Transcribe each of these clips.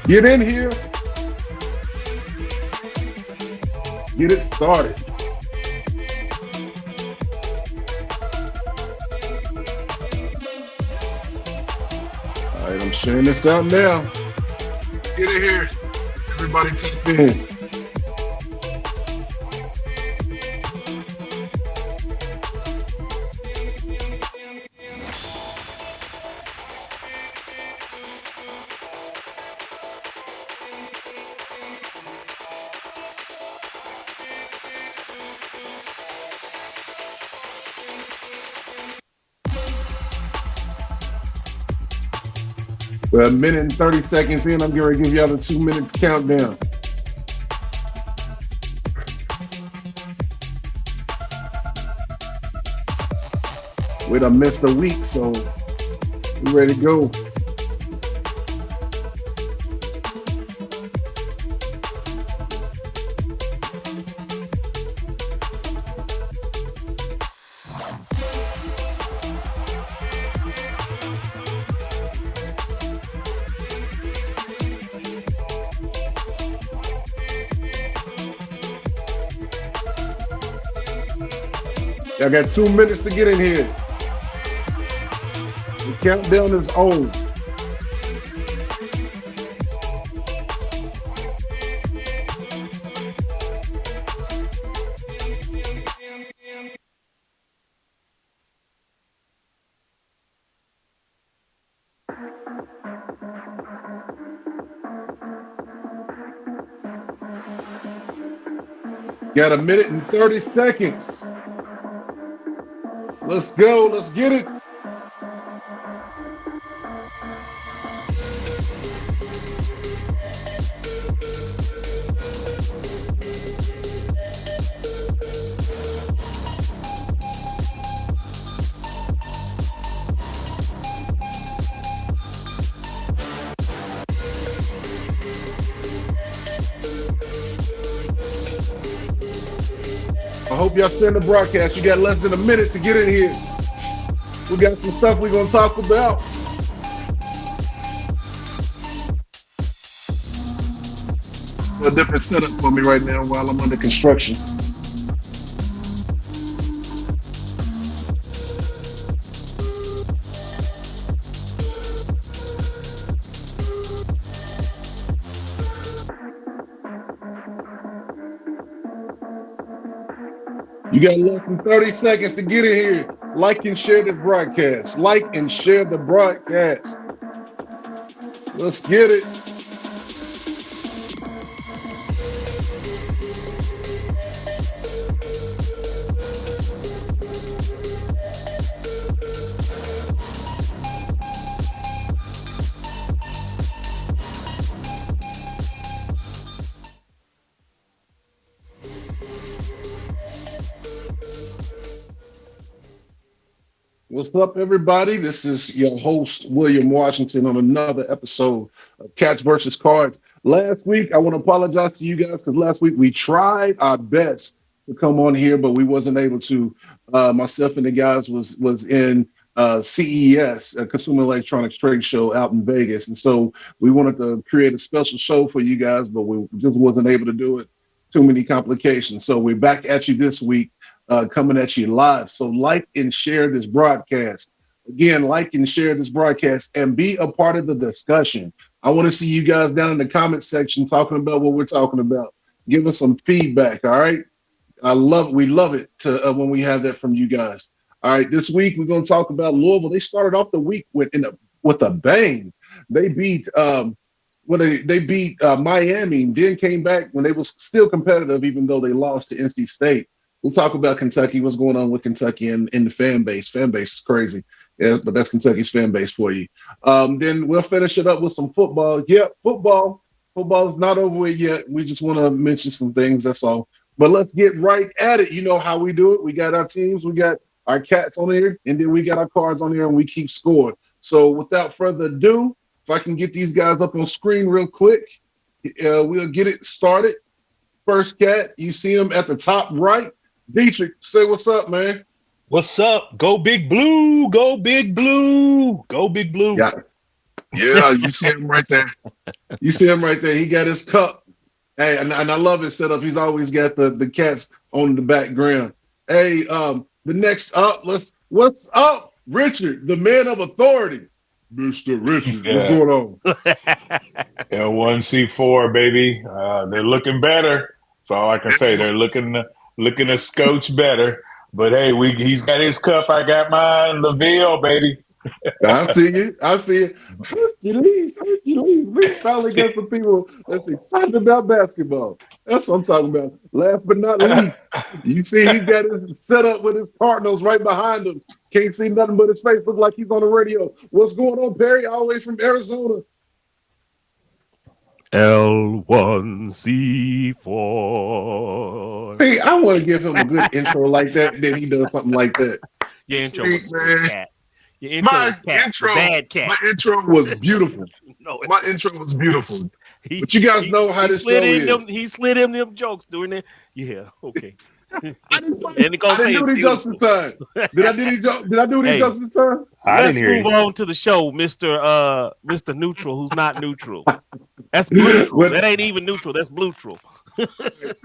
Get in here. Get it started. All right, I'm sharing this out now. Get in here. Everybody tap in. We're a minute and 30 seconds in. I'm going to give y'all the 2 minutes countdown. We done missed a week, so we ready to go. Y'all got 2 minutes to get in here. The countdown is on. Got a minute and 30 seconds. Let's go. Let's get it. I hope y'all share the broadcast. You got less than a minute to get in here. We got some stuff we're going to talk about. A different setup for me right now while I'm under construction. You got less than 30 seconds to get in here. Like and share this broadcast. Like and share the broadcast. Let's get it. What's up, everybody? This is your host, William Washington, on another episode of Cats versus Cards. Last week, I want to apologize to you guys because last week we tried our best to come on here, but we wasn't able to. Myself and the guys was in CES, a Consumer Electronics Trade Show out in Vegas. And so we wanted to create a special show for you guys, but we just wasn't able to do it. Too many complications. So we're back at you this week. Coming at you live. So like and share this broadcast. Again, like and share this broadcast and be a part of the discussion. I want to see you guys down in the comment section talking about what we're talking about. Give us some feedback, all right? We love it when we have that from you guys. All right, this week we're going to talk about Louisville. They started off the week with a bang. They beat Miami, and then came back when they was still competitive, even though they lost to NC State. We'll talk about Kentucky, what's going on with Kentucky and in the fan base. Fan base is crazy. Yeah, but that's Kentucky's fan base for you. Then we'll finish it up with some football. Yeah, football. Football is not over with yet. We just want to mention some things. That's all. But let's get right at it. You know how we do it. We got our teams, we got our cats on here, and then we got our cards on here, and we keep scoring. So without further ado, if I can get these guys up on screen real quick, we'll get it started. First cat, you see him at the top right. Dietrich, say what's up, man. What's up? Go Big Blue. Go Big Blue. Go Big Blue. Yeah, you see him right there. You see him right there. He got his cup. Hey, and I love his setup. He's always got the cats on the background. Hey, the next up, what's up, Richard, the man of authority. Mr. Richard, what's going on? L1C4, baby. They're looking better. That's all I can say. They're looking a scotch better. But hey, he's got his cup. I got mine. LaVille, baby. I see you. Hercules. We finally got some people that's excited about basketball. That's what I'm talking about. Last but not least, you see he got his set up with his Cardinals right behind him. Can't see nothing but his face. Look like he's on the radio. What's going on, Perry? All the way from Arizona. L1C4. Hey, I want to give him a good intro like that. Then he does something like that. Your intro See, was man. cat. Your intro was cat. Bad cat. My intro was beautiful. My intro was beautiful. But you guys know how this show is. He slid in them jokes doing it. Yeah, okay. I didn't do these jokes this time. Did I do these jokes this time? Let's move on to the show, Mr. Neutral, who's not neutral. That's blue. That ain't even neutral. That's blue-tral.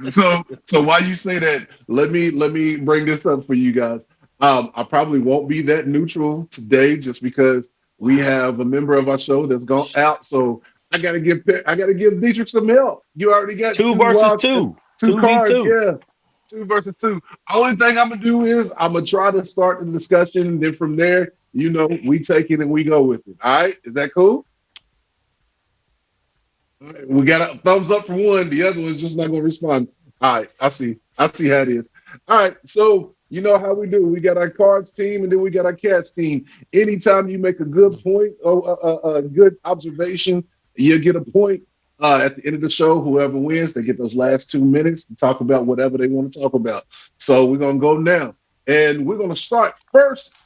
So while you say that, let me bring this up for you guys. I probably won't be that neutral today, just because we have a member of our show that's gone out. So I gotta give Dietrich some help. You already got two versus two cards, yeah. 2 versus 2. Only thing I'm gonna do is I'm gonna try to start the discussion, and then from there, we take it and we go with it. All right, is that cool? All right, we got a thumbs up from one. The other one's just not gonna respond. All right, I see how it is. All right, so you know how we do. We got our cards team, and then we got our cats team. Anytime you make a good point or a good observation, you get a point. At the end of the show, whoever wins, they get those last 2 minutes to talk about whatever they want to talk about. So we're going to go now. And we're going to start first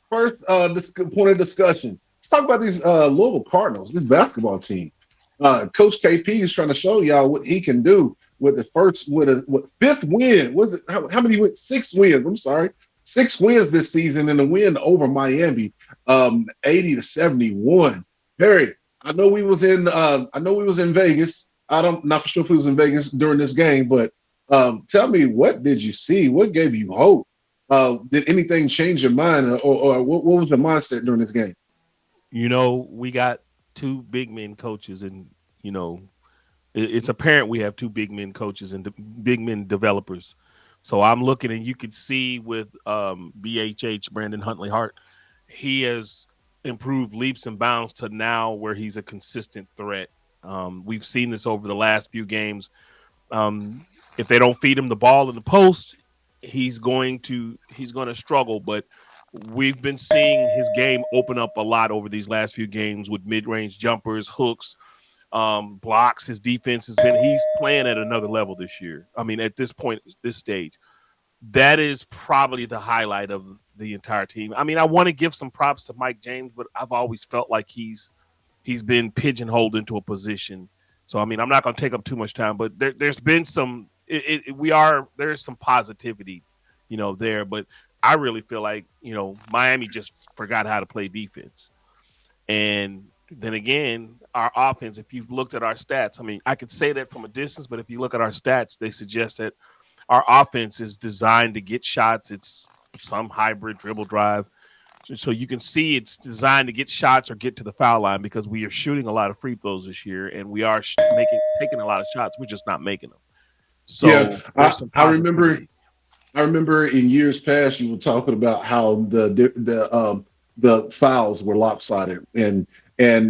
this point of discussion. Let's talk about these Louisville Cardinals, this basketball team. Coach KP is trying to show y'all what he can do with a fifth win. Was it how many wins? 6 wins. I'm sorry. 6 wins this season, and a win over Miami, 80-71. Perry, I know we was in Vegas. Not for sure if we was in Vegas during this game, but tell me, what did you see? What gave you hope? Did anything change your mind, or what was your mindset during this game? We got 2 big men coaches, and it's apparent we have 2 big men coaches and big men developers. So I'm looking, and you could see with BHH, Brandon Huntley Hart, he has improved leaps and bounds to now where he's a consistent threat. We've seen this over the last few games. If they don't feed him the ball in the post, he's going to struggle. But we've been seeing his game open up a lot over these last few games with mid-range jumpers, hooks, blocks. His defense he's playing at another level this year. I mean, at this point, this stage, that is probably the highlight of the entire team. I mean, I want to give some props to Mike James, but I've always felt like he's been pigeonholed into a position. So, I mean, I'm not going to take up too much time, but there's been some there's some positivity, there. But I really feel like, Miami just forgot how to play defense. And then again, our offense, if you've looked at our stats, I mean, I could say that from a distance, but if you look at our stats, they suggest that our offense is designed to get shots. It's some hybrid dribble drive. So you can see it's designed to get shots or get to the foul line, because we are shooting a lot of free throws this year, and we are taking a lot of shots. We're just not making them. So yeah, I remember in years past you were talking about how the fouls were lopsided, and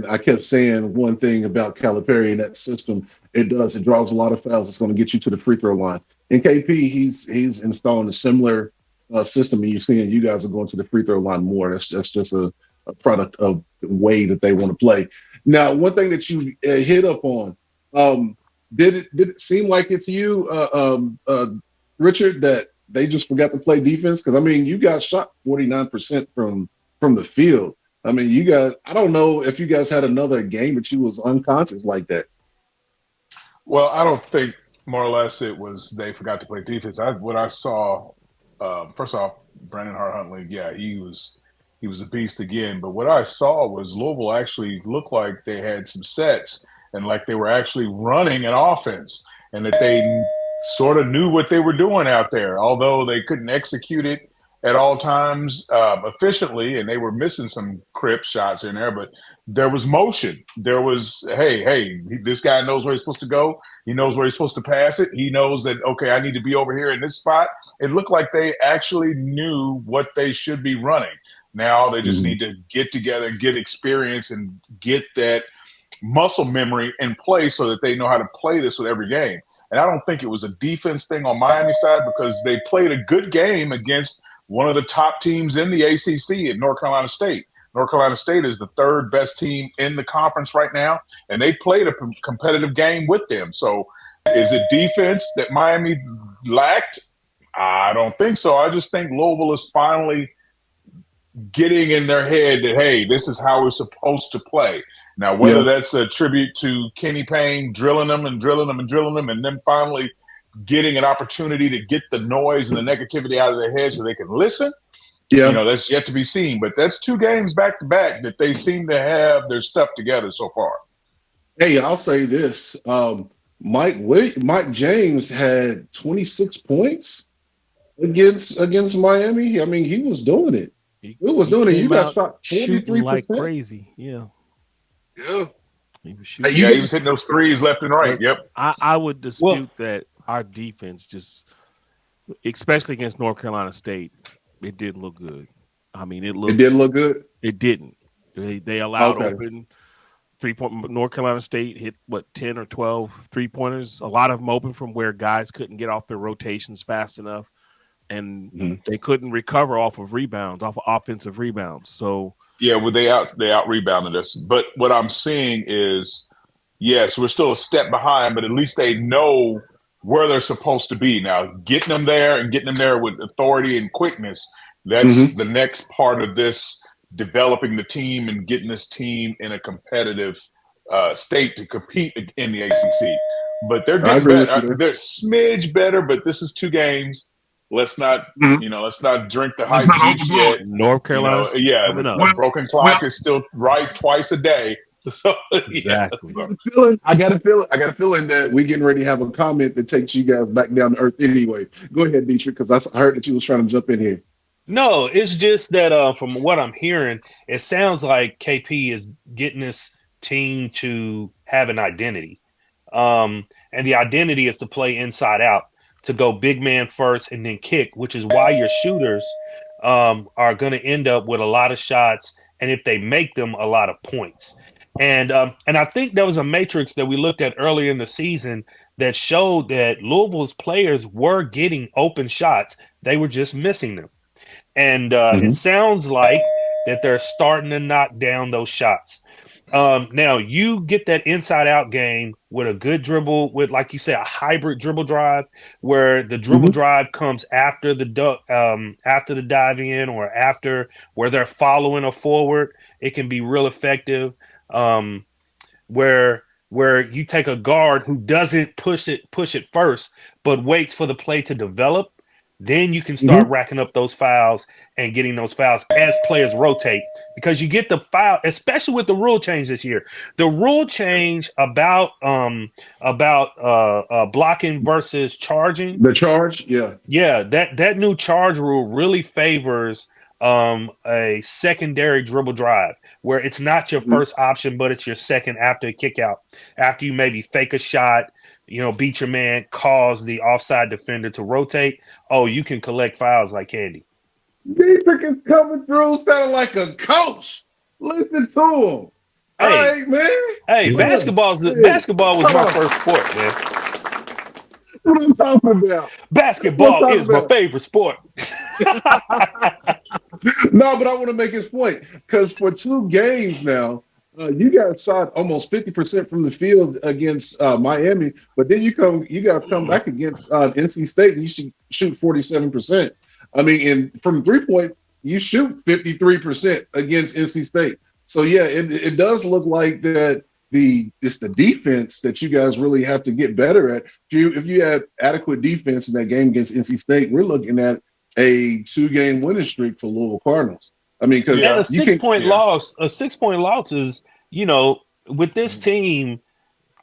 I kept saying one thing about Calipari and that system. It draws a lot of fouls. It's going to get you to the free throw line. In KP, he's installing a similar system, and you're seeing you guys are going to the free throw line more. That's just a product of the way that they want to play. Now, one thing that you hit up on, um, did it seem like it to you, Richard, that they just forgot to play defense? Because I mean, you guys shot 49% from the field. I mean, you guys. I don't know if you guys had another game, but you was unconscious like that. Well, I don't think more or less it was they forgot to play defense. What I saw, first off, Brandon Hart Huntley, yeah, he was a beast again. But what I saw was Louisville actually looked like they had some sets and like they were actually running an offense and that they sort of knew what they were doing out there, although they couldn't execute it at all times efficiently, and they were missing some crip shots in there. But there was motion. There was, hey, this guy knows where he's supposed to go. He knows where he's supposed to pass it. He knows that, okay, I need to be over here in this spot. It looked like they actually knew what they should be running. Now they just Mm-hmm. need to get together, get experience, and get that muscle memory in place so that they know how to play this with every game. And I don't think it was a defense thing on Miami side because they played a good game against one of the top teams in the ACC at North Carolina State. North Carolina State is the third best team in the conference right now, and they played a competitive game with them. So is it defense that Miami lacked? I don't think so. I just think Louisville is finally getting in their head that, hey, this is how we're supposed to play. Now, whether Yeah. that's a tribute to Kenny Payne drilling them and drilling them and drilling them, and then finally getting an opportunity to get the noise and the negativity out of their head so they can listen, Yeah. that's yet to be seen. But that's 2 games back to back that they seem to have their stuff together so far. Hey, I'll say this. Mike James had 26 points against Miami. I mean, he was doing it. He Was doing it. You came guys out shot shooting like 43%. crazy. Yeah, Yeah. he was Hey, shooting. you Yeah, he get was hitting those threes left and right. But Yep. I would Well, dispute that our defense just, especially against North Carolina State, it didn't look good. I mean, it did look good. it didn't. They allowed Okay. open 3-point. North Carolina State hit 10 or 12 3-pointers. A lot of them open from where guys couldn't get off their rotations fast enough, and Mhm. they couldn't recover off of rebounds, off of offensive rebounds. So Yeah, well, they out rebounded us. But what I'm seeing is, yes, we're still a step behind, but at least they know where they're supposed to be. Now, getting them there and getting them there with authority and quickness, that's Mhm. the next part of this, developing the team and getting this team in a competitive state to compete in the ACC. But they're I getting agree with you better. there. They're smidge better, but this is 2 games. Let's not, Mhm. let's not drink the Let's hype not juice overblow yet. it. North Carolina Yeah, coming up. the broken Well, clock is still right twice a day. So yeah, Exactly. so, I got a feeling. I got a feeling that we getting ready to have a comment that takes you guys back down to earth anyway. Go ahead, Dietrich, because I heard that you was trying to jump in here. no, it's just that from what I'm hearing, it sounds like KP is getting this team to have an identity. And the identity is to play inside out, to go big man first and then kick, which is why your shooters are going to end up with a lot of shots, and if they make them, a lot of points. And I think there was a matrix that we looked at earlier in the season that showed that Louisville's players were getting open shots; they were just missing them. And it Mhm. sounds like that they're starting to knock down those shots. Now you get that inside out game with a good dribble, with like you say, a hybrid dribble drive, where the dribble Mhm. drive comes after after the dive in, or after where they're following a forward. It can be real effective. Um, where you take a guard who doesn't push it first, but waits for the play to develop, then you can start Mhm. racking up those fouls and getting those fouls as players rotate, because you get the foul, especially with the rule change this year. The rule change about blocking versus charging. The charge, yeah. Yeah, that new charge rule really favors a secondary dribble drive, where it's not your Mhm. first option, but it's your second after a kick out. After you maybe fake a shot, beat your man, cause the offside defender to rotate. Oh, you can collect fouls like candy. Dietrich is coming through, sounding like a coach. Listen to him. All Hey, right, man. hey, Look, basketball hey, was come my on. first sport, man. what I'm talking about. That's what I'm Basketball talking is my about. favorite sport. No, but I want to make his point because for 2 games now, you guys shot almost 50% from the field against Miami, but then you guys come back against NC State and you should shoot 47%. I mean, and from 3 point, you shoot 53% against NC State. So yeah, it does look like that it's the defense that you guys really have to get better at. If you had adequate defense in that game against NC State, we're looking at a 2 game winning streak for Louisville Cardinals. I mean, because And Yeah, a you six can, point yeah. loss, is, with this team,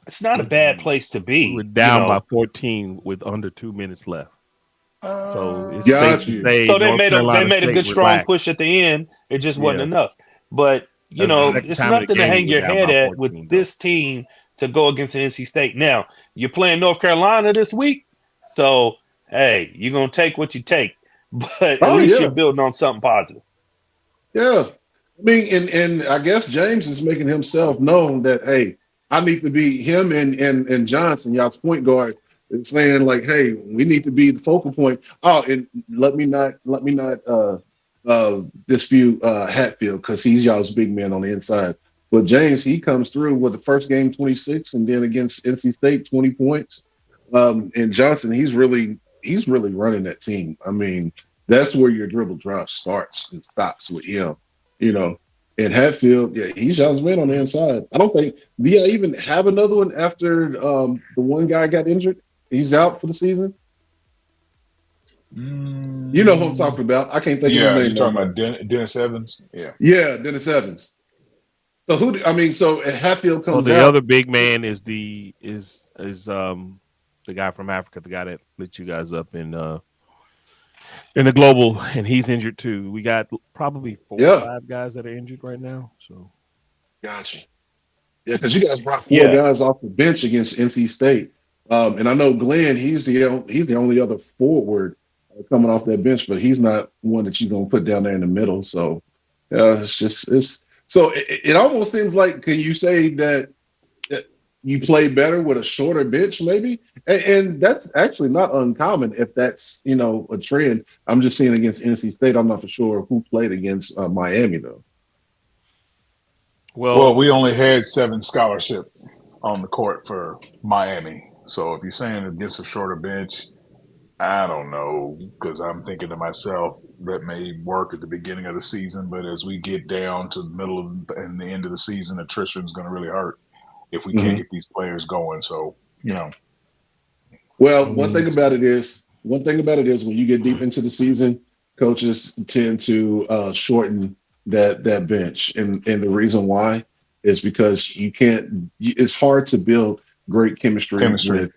it's not a bad place to We were be, down by 14 with under 2 minutes left. So it's safe got to you. say So they North made Carolina a State good strong relaxed. push at the end. It just wasn't Yeah, enough. But that was the second it's time in the nothing to game we hang were your down head by at with 14, though. this team to go against NC State. Now you're playing North Carolina this week, so hey, you're gonna take what you take. But at Oh least you're yeah, building on something positive. yeah. I mean, and I guess James is making himself known that hey, I need to be him and Johnson, y'all's point guard, is saying like, hey, we need to be the focal point. Oh, and let me not dispute Hatfield because he's y'all's big man on the inside. But James, he comes through with the first game 26, and then against NC State 20 points. And Johnson, he's really running that team. I mean, that's where your dribble drive starts and stops with him. You know, and Hatfield, yeah, he's y'all's man on the inside. I don't think do you even have another one after the one guy got injured? He's out for the season. You know who I'm talking about. I can't think of his Yeah, name you're no talking more. about Dennis Evans. Yeah. Yeah, Dennis Evans. So I mean, so Hatfield So comes the other out. big man is the guy from Africa, the guy that lit you guys up in the global, and he's injured too. We got probably four or Yeah, five guys that are injured right now. So gotcha. Yeah, because you guys brought 4 guys Yeah. off the bench against NC State, and I know Glenn. He's the only other forward coming off that bench, but he's not one that you're gonna put down there in the middle. So, yeah, it's so it almost seems like can you say that you play better with a shorter bench, maybe, and that's actually not uncommon if that's a trend. I'm just seeing against NC State. I'm not for sure who played against Miami though. Well, well, we only had 7 scholarship on the court for Miami. So if you're saying against a shorter bench, I don't know because I'm thinking to myself that may work at the beginning of the season, but as we get down to the middle of and the end of the season, attrition is going to really hurt if we can't Mhm. get these players going. So you know, Well, I one thing mean, about it is, when you get deep into the season, coaches tend to shorten that bench, and the reason why is because you can't. It's hard to build great chemistry chemistry. with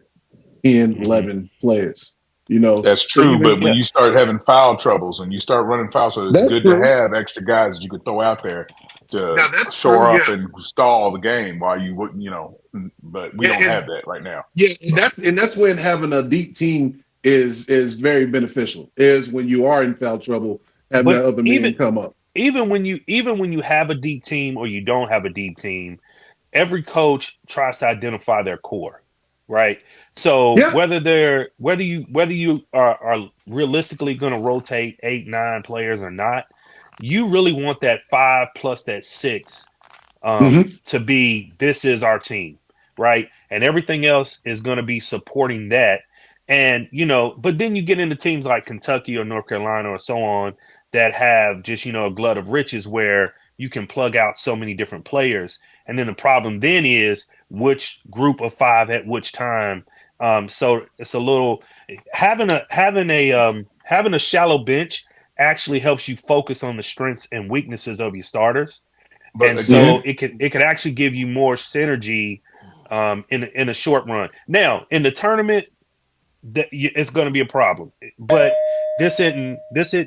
10, mhm. 11 players. You know, That's so true, but even when Yeah. you start having foul troubles and you start running foul, so it's that's good to true. have extra guys that you could throw out there to Now that's true. shore up Yeah, and stall the game while you wouldn't, but we don't and have that right now. yeah, and So that's when having a deep team is very beneficial. Is when you are in foul trouble, having But that other man come up. even when you have a deep team or you don't have a deep team, every coach tries to identify their core, right? So Yeah. whether you are realistically going to rotate 8, 9 players or not, you really want that 5 plus that 6 Hmm. to be this is our team, right? And everything else is going to be supporting that. And but then you get into teams like Kentucky or North Carolina or so on that have just a glut of riches where you can plug out so many different players. And then the problem then is which group of 5 at which time. So it's a little having a shallow bench actually helps you focus on the strengths and weaknesses of your starters, but and so again, it could actually give you more synergy in a short run. Now in the tournament, it's going to be a problem, but this isn't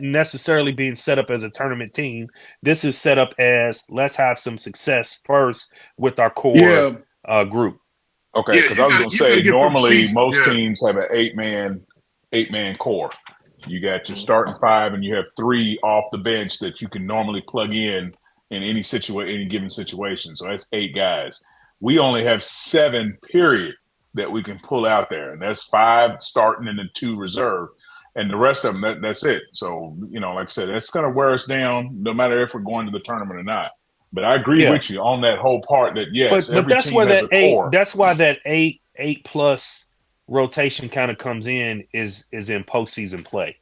necessarily being set up as a tournament team. This is set up as let's have some success first with our core Yeah. group. okay, Yeah. because I You was got going to you got to say get from normally sheets. most Yeah. teams have an eight man core. You got your starting 5, and you have 3 off the bench that you can normally plug in any given situation. So that's 8 guys. We only have 7. Period. that we can pull out there, and that's 5 starting and the 2 reserve, and the rest of them that's it. So like I said, that's going to wear us down no matter if we're going to the tournament or not. But I agree with you on that whole part that yes, but every that's team where has that a core. that's why that eight plus rotation kind of comes in is in postseason play.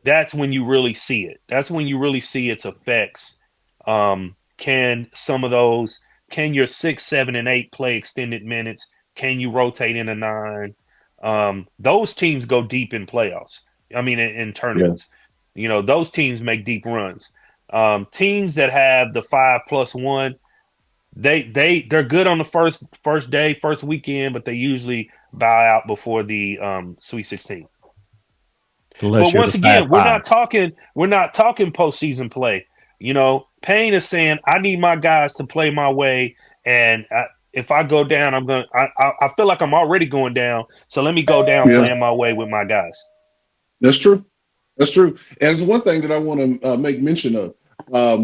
That's when you really see it. That's when you really see its effects. Can your 6, 7, and 8 play extended minutes? Can you rotate in a 9? Those teams go deep in playoffs. I mean, in tournaments. Yeah. Those teams make deep runs. Teams that have the 5+1, they're good on the first day, first weekend, but they usually bow out before the Sweet 16. But once again, we're not talking postseason play. Payne is saying, I need my guys to play my way, and if I go down, I feel like I'm already going down, so let me go down playing my way with my guys. That's true. That's true. And there's one thing that I want to make mention of,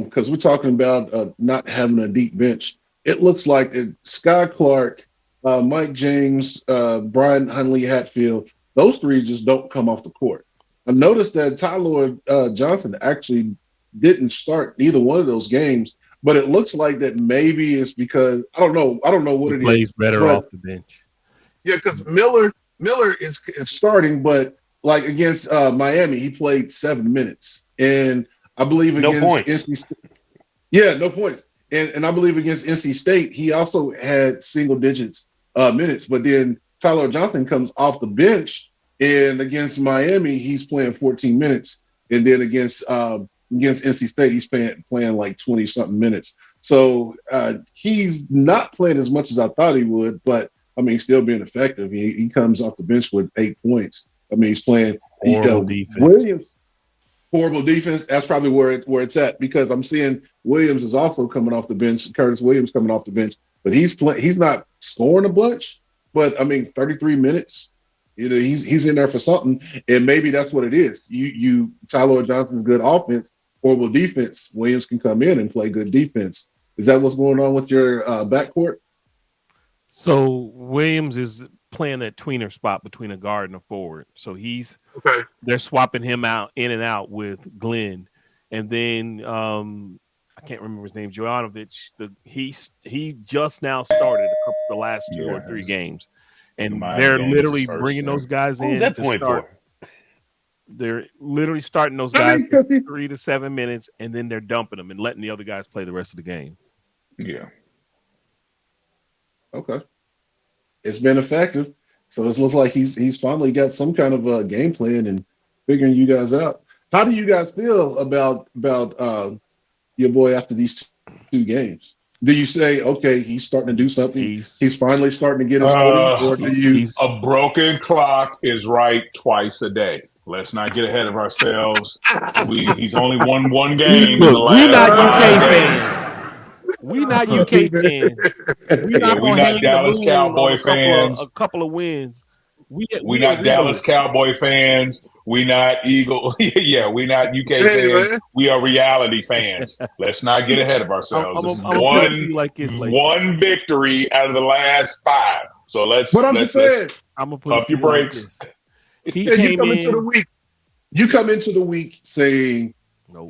because we're talking about not having a deep bench. It looks like Sky Clark, Mike James, Brian Huntley-Hatfield, those 3 just don't come off the court. I noticed that Tyler Johnson actually didn't start either one of those games, but it looks like that maybe it's because I don't know what it is. Plays better off the bench. Yeah, because Miller is starting, but like against Miami, he played 7 minutes, and I believe against NC State, no points, and I believe against NC State, he also had single digits minutes, but then Tyler Johnson comes off the bench, and against Miami, he's playing 14 minutes, and then against NC State, he's playing like 20-something minutes. So he's not playing as much as I thought he would, but I mean, still being effective. He comes off the bench with 8 points. I mean, he's playing horrible defense. Williams. Horrible defense. That's probably where it's at, because I'm seeing Williams is also coming off the bench. Curtis Williams coming off the bench, but he's not scoring a bunch. But I mean, 33 minutes. He's in there for something, and maybe that's what it is. Tyler Johnson's good offense, horrible defense. Williams can come in and play good defense. Is that what's going on with your backcourt? So Williams is playing that tweener spot between a guard and a forward. So they're swapping him out in and out with Glenn, and then I can't remember his name, Jovanovic. He just now started the last 2 or 3 games, and they're literally bringing those guys in. Who's that point for? They're literally starting those guys for 3 to 7 minutes, and then they're dumping them and letting the other guys play the rest of the game. Yeah. Okay. It's been effective. So it looks like he's finally got some kind of a game plan and figuring you guys out. How do you guys feel about your boy after these 2 games? Do you say, okay, he's starting to do something? He's finally starting to get his footing, or do you? A broken clock is right twice a day. Let's not get ahead of ourselves. He's only won 1 game in the last 5 games. We not UK fans. We not Dallas Cowboy fans. A couple of wins. We not Dallas Cowboy fans. We not Eagle. We not UK fans. Man. We are reality fans. Let's not get ahead of ourselves. This is one victory out of the last 5. So let's pump your brakes. You come into the week saying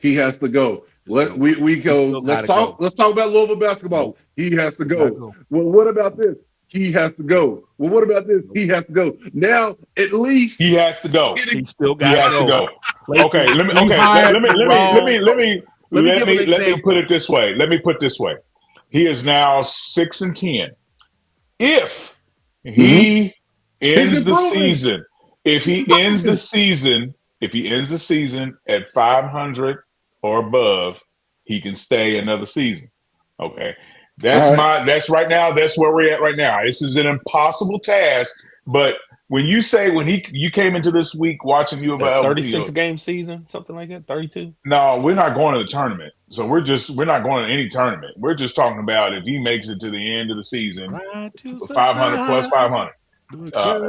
he has to go. We go. Let's talk about Louisville basketball. Nope. He has to go. Well, what about this? He has to go. Well, what about this? He has to go. Now, at least he has to go. He still got to go. Okay, let me put it this way. Let me put it this way. He is now 6-10. If he ends the season, if he ends the season at 500 or above, he can stay another season. Okay. That's right now. That's where we're at right now. This is an impossible task, but when you came into this week watching UofL 36 game season, something like that, 32. No, we're not going to the tournament. So we're not going to any tournament. We're just talking about if he makes it to the end of the season, 500 plus 500.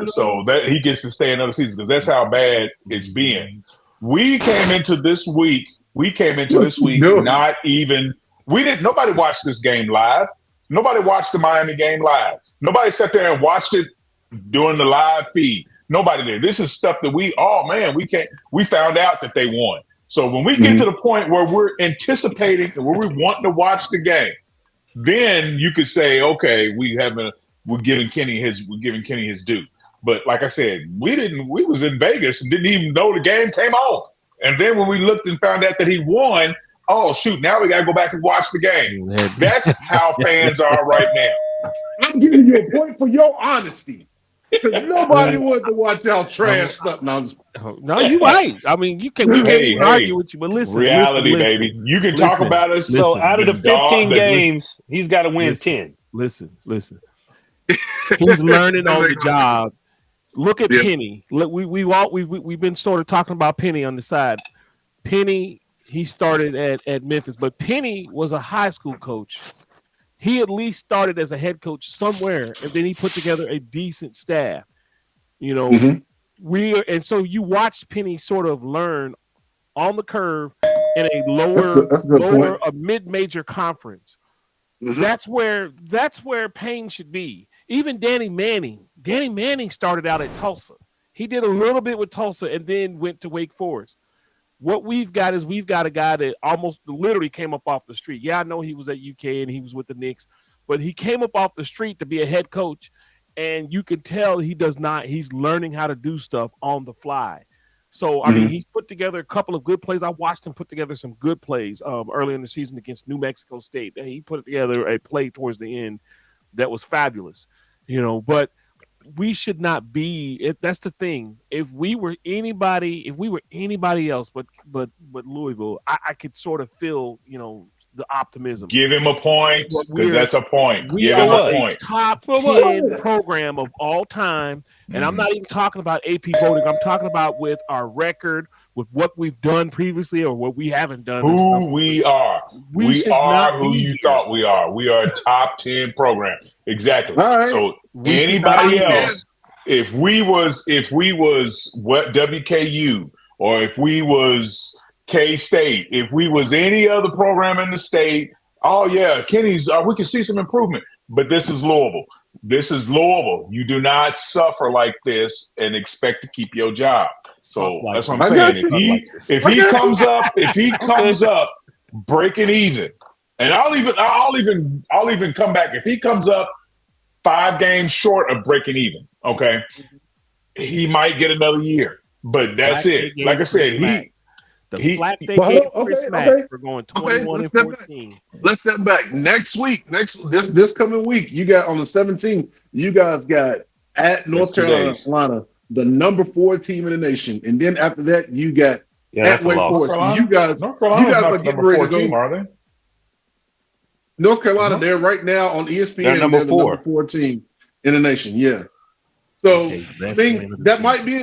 So that he gets to stay another season, because that's how bad it's been. We came into this week not even. Nobody watched this game live. Nobody watched the Miami game live. Nobody sat there and watched it during the live feed. Nobody there. This is stuff that we found out that they won. So when we get to the point where we're anticipating and where we want to watch the game, then you could say, okay, we're giving Kenny his due. But like I said, we was in Vegas and didn't even know the game came on. And then when we looked and found out that he won, oh shoot, now we gotta go back and watch the game. That's how fans are right now. I'm giving you a point for your honesty. Because nobody wanted to watch y'all trash stuff. No, you're right. I mean, we can't even argue with you, but listen. Reality, baby. You can talk about us. So out of the 15 games, he's got to win 10. Listen. He's learning on the job. Look at Penny. Look, we've been sort of talking about Penny on the side. Penny, he started at Memphis, but Penny was a high school coach. He at least started as a head coach somewhere, and then he put together a decent staff. You know, and so you watched Penny sort of learn on the curve in a lower a mid-major conference. That's where Payne should be. Even Danny Manning started out at Tulsa. He did a little bit with Tulsa and then went to Wake Forest. What we've got a guy that almost literally came up off the street. Yeah, I know he was at UK and he was with the Knicks, but he came up off the street to be a head coach, and you can tell he's learning how to do stuff on the fly. So, I mean, he's put together a couple of good plays. I watched him put together some good plays early in the season against New Mexico State. He put together a play towards the end that was fabulous, you know, but we should not be. That's the thing. If we were anybody else, but Louisville, I could sort of feel, you know, the optimism. Give him a point, because that's a point. Give him a point. Top 10 program of all time, and I'm not even talking about AP voting. I'm talking about with our record, with what we've done previously or what we haven't done. Who we are. We are who you thought we are. We are a top 10 program. Exactly. Right. So anybody else, if we was what WKU, or if we was K-State, if we was any other program in the state, oh yeah, Kenny's, we can see some improvement. But this is Louisville. This is Louisville. You do not suffer like this and expect to keep your job. So that's what I'm saying. If he comes up breaking even, and I'll even come back. If he comes up 5 games short of breaking even, okay, he might get another year. But that's it. Like I said, flat they gave Chris Mack for going 21-14. Let's step back. Next this coming week, you got on the 17th, you guys got at North Carolina, the number 4 team in the nation, and then after that, you got at Wake Forest. So you guys are getting ready to go. Team, are they? North Carolina, they're right now on ESPN. They're the number 4 team in the nation. Yeah. So I think that might be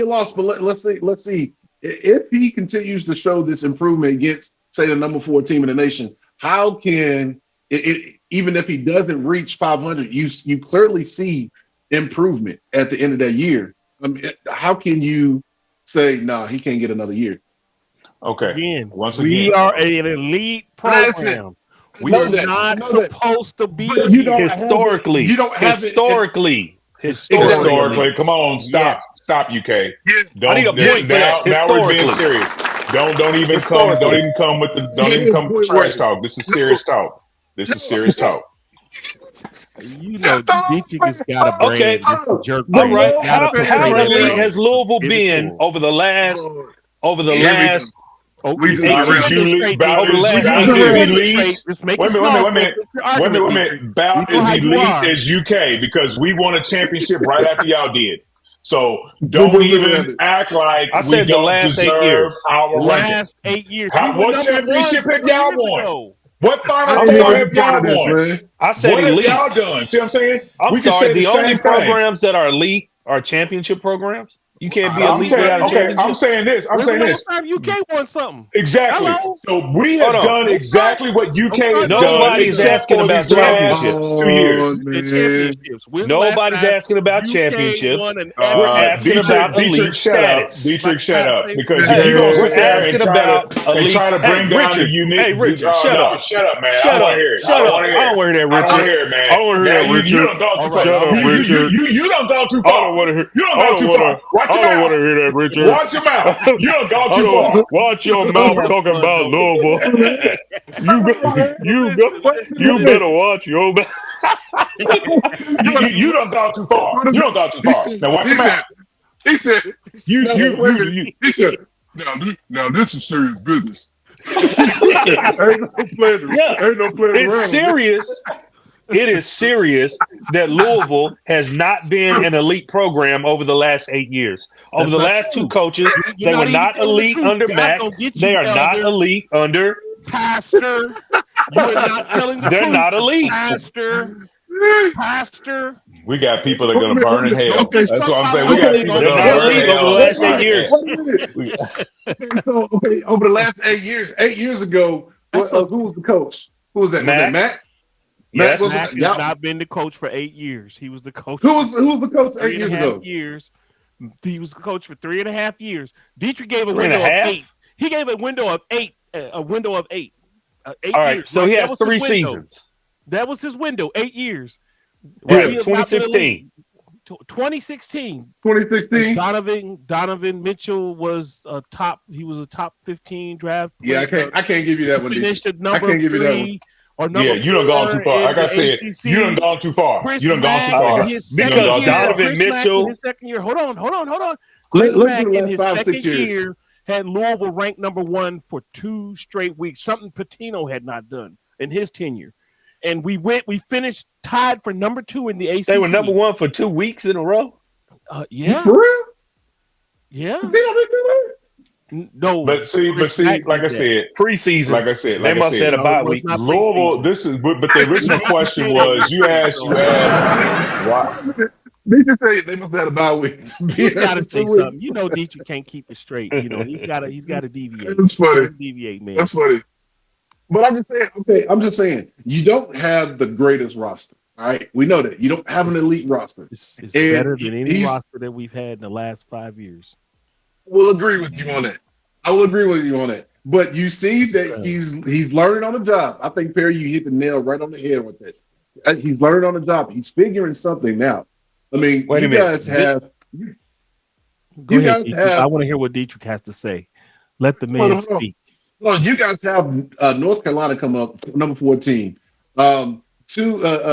a loss, but let's see. If he continues to show this improvement against, say, the number 4 team in the nation, how can it even if he doesn't reach 500, you clearly see improvement at the end of that year. I mean, how can you say, nah, he can't get another year? Okay. Once again, we are an elite program. We are not supposed to be historically. Historically. Come on, stop, UK. Yeah. I need a point now we're being serious. Don't even come with trash talk. This is serious talk. You know, Dietrich has got a brain. Okay. Jerk all right. How elite has Louisville been over the last? Wait a minute. About as elite as UK, because we won a championship right after y'all did. So don't even act like we don't deserve our last 8 years. What championship have y'all won? What final have y'all won? I said what elite. Have y'all done? See what I'm saying? I'm sorry. The only programs that are elite are championship programs. You can't be I'm elite saying, without a okay, championship. I'm saying this. I'm When's saying the this. last time UK won something? Exactly. Hello? So we Hold have on. done exactly what UK has done, Nobody's except asking for about these last championships. 2 years. Oh, The man. championships. When's the last Nobody's time asking about UK championships. won an We're asking about Dietrich, elite shut up. status. Dietrich, shut up. Because if Hey, you're gonna we're sit there asking and about elite. try to bring Hey, down the Richard. unique, Hey, Richard. Shut no, up. shut up, man. I Shut don't want up. to hear it. Shut I don't up. want to I hear don't it. want to hear that, I don't want to Richard. hear it, man. I don't want to hear Now that, Richard. you done gone too far. Shut up, Richard. You done gone too I far. don't want to hear. You done I gone don't too want far. to. Watch I your don't want to mouth. hear that, Richard. Watch your mouth. You done gone too far. Watch your We mouth have talking fun, about though. Louisville. You better watch your mouth. You done gone too far. You done gone too He far. said, Now watch he your mouth. said, he said, You no, you wait a you minute. you. He said, now this is serious business. Ain't no playing, Yeah, ain't no playing it's around. serious. It is serious that Louisville has not been an elite program over the last 8 years. Over That's the not last true. two coaches, You're they were even not telling the elite truth. under God's Mac. gonna get They you, are not Elder. elite under. Pastor. You are not telling the They're truth. not elite. Pastor. We got people that are Wait a gonna minute, burn in wait a minute. hell. Okay, That's Talk what I'm about saying. how We got they people gonna that They're are not gonna burn elite in over the hell. last All 8 right, years. wait a minute. Okay, so over the last 8 years ago, That's who was the coach? Who was that? Was that Mac, Matt? Matt was yes. Mac the, has yeah. not been the coach for 8 years. He was the coach Who for was the coach 8 three and a years half ago? years. He was the coach for 3.5 years. Dietrich gave a 3.5. window of 8. He gave a window of 8. A window of 8. 8 All years. right, so Right? he That has was his 3 window. seasons. That was his window. 8 years. Right, He has not been 2016. 2016. 2016. Donovan Mitchell was a top. He was a top 15 draft. Yeah, I can't give you that one. Finished at I number can't give you that one. 3 or Yeah, number you done gone 4 too far. in Like I the said, ACC. you done gone too far. Chris You done gone too Mack far. in his You done second gone too year. far. Donovan Chris Mack Mitchell. in his second year. Hold on. Chris Let's Mack do the in last his 5, second 6 years. year had Louisville ranked number 1 for 2 straight weeks. Something Patino had not done in his tenure. And we finished tied for number 2 in the ACC. They were number 1 for 2 weeks in a row. You for real? Yeah. They don't do No. But see, Mack like I did that. said, Preseason. like They I must have had said, a No, bye it was week. not Louisville. preseason. This is, but the original question was, you asked why. that. They just say they must have had a bye week. He's got to For say 2 something. weeks. You know, Dietrich can't keep it straight. You know, he's got to deviate. That's funny. Let him deviate, man. That's funny. But I'm just saying, okay, I'm just saying, you don't have the greatest roster. All right. We know that. You don't have an elite roster. It's And better than any he's- roster that we've had in the last 5 years. We'll agree with you on that. I will agree with you on that. But you see that he's learning on the job. I think, Perry, you hit the nail right on the head with that. He's learning on the job. He's figuring something out. I mean, Wait a you minute. guys have Go You ahead, guys Dietrich. have- I want to hear what Dietrich has to say. Let the Hold man on, hold on. speak. well, you guys have North Carolina come up, number 14.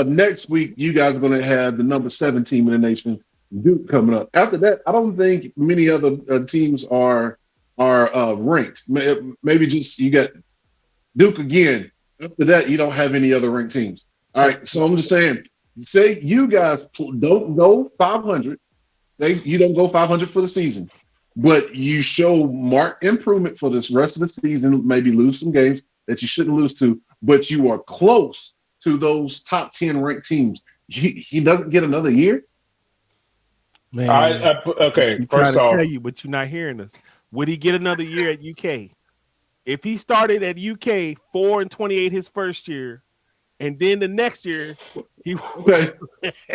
Next week, you guys are going to have the number 7 team in the nation, Duke, coming up. After that, I don't think many other teams are ranked. Maybe just you got Duke again. After that, you don't have any other ranked teams. All right, so I'm just saying, say you guys don't go 500. Say you don't go 500 for the season, but you show marked improvement for this rest of the season, maybe lose some games that you shouldn't lose to, but you are close to those top 10 ranked teams. He doesn't get another year? Man, Okay, he first trying to off, tell you, but you're not hearing us. Would he get another year at UK? If he started at UK 4-28 his first year, and then the next year he Okay.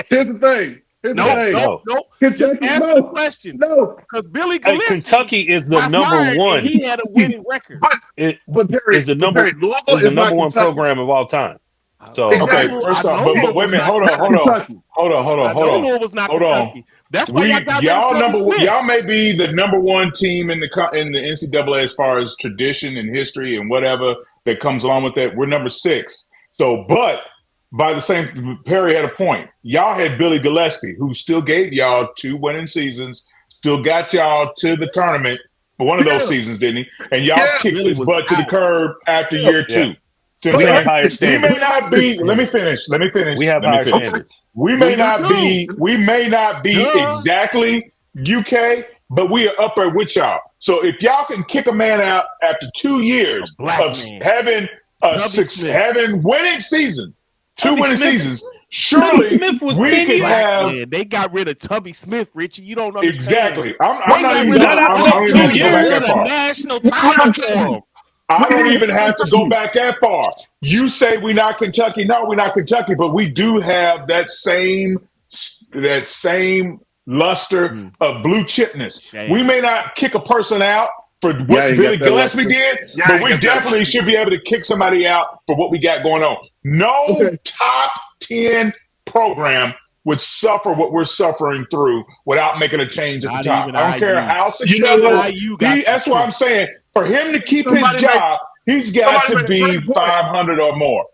Here's the thing. no. Just Kentucky, answer the question. No. Because Billy Hey, Gillespie Kentucky is the got number fired, one. and he had a winning record. But Perry, Is the number Louisville is the is not number one Kentucky. program of all time. So Exactly. okay, first I off, know but wait a minute, hold That's on. Kentucky. Hold on. Louisville's not Hold on. Kentucky. That's why y'all got rid of Kobe Smith. Y'all may be the number one team in the NCAA as far as tradition and history and whatever that comes along with that. We're number 6. So, but by the same, Perry had a point. Y'all had Billy Gillespie, who still gave y'all 2 winning seasons, still got y'all to the tournament for one of those seasons, didn't he? And y'all kicked Billy his was butt to the out. curb after year 2. So we have higher we standards. may not be. Let me finish. We have higher standards. We may not be exactly UK, but we are up there with y'all. So if y'all can kick a man out after 2 years of having winning season, 2 winning seasons, surely Smith was we 10 could years. have Man, they got rid of Tubby Smith, Richie. You don't understand. exactly. I'm They not got even rid going. of I Not don't after even 2 have to go back won that a far. national What title about for Tubby? him. I don't even have to go Tubby? back that far. You say we're not Kentucky. No, we're not Kentucky, but we do have that same luster of blue chipness. Shame. We may not kick a person out for Yeah, what you Billy got that Gillespie luster. did, Yeah, but you we got that definitely luster. should be able to kick somebody out for what we got going on. No Okay. top 10 program would suffer what we're suffering through without making a change at the Not top. even I don't care IU. how You know successful what? IU got that's why I'm saying for him to keep his Somebody made job, he's got somebody to made a be great point. 500 or more.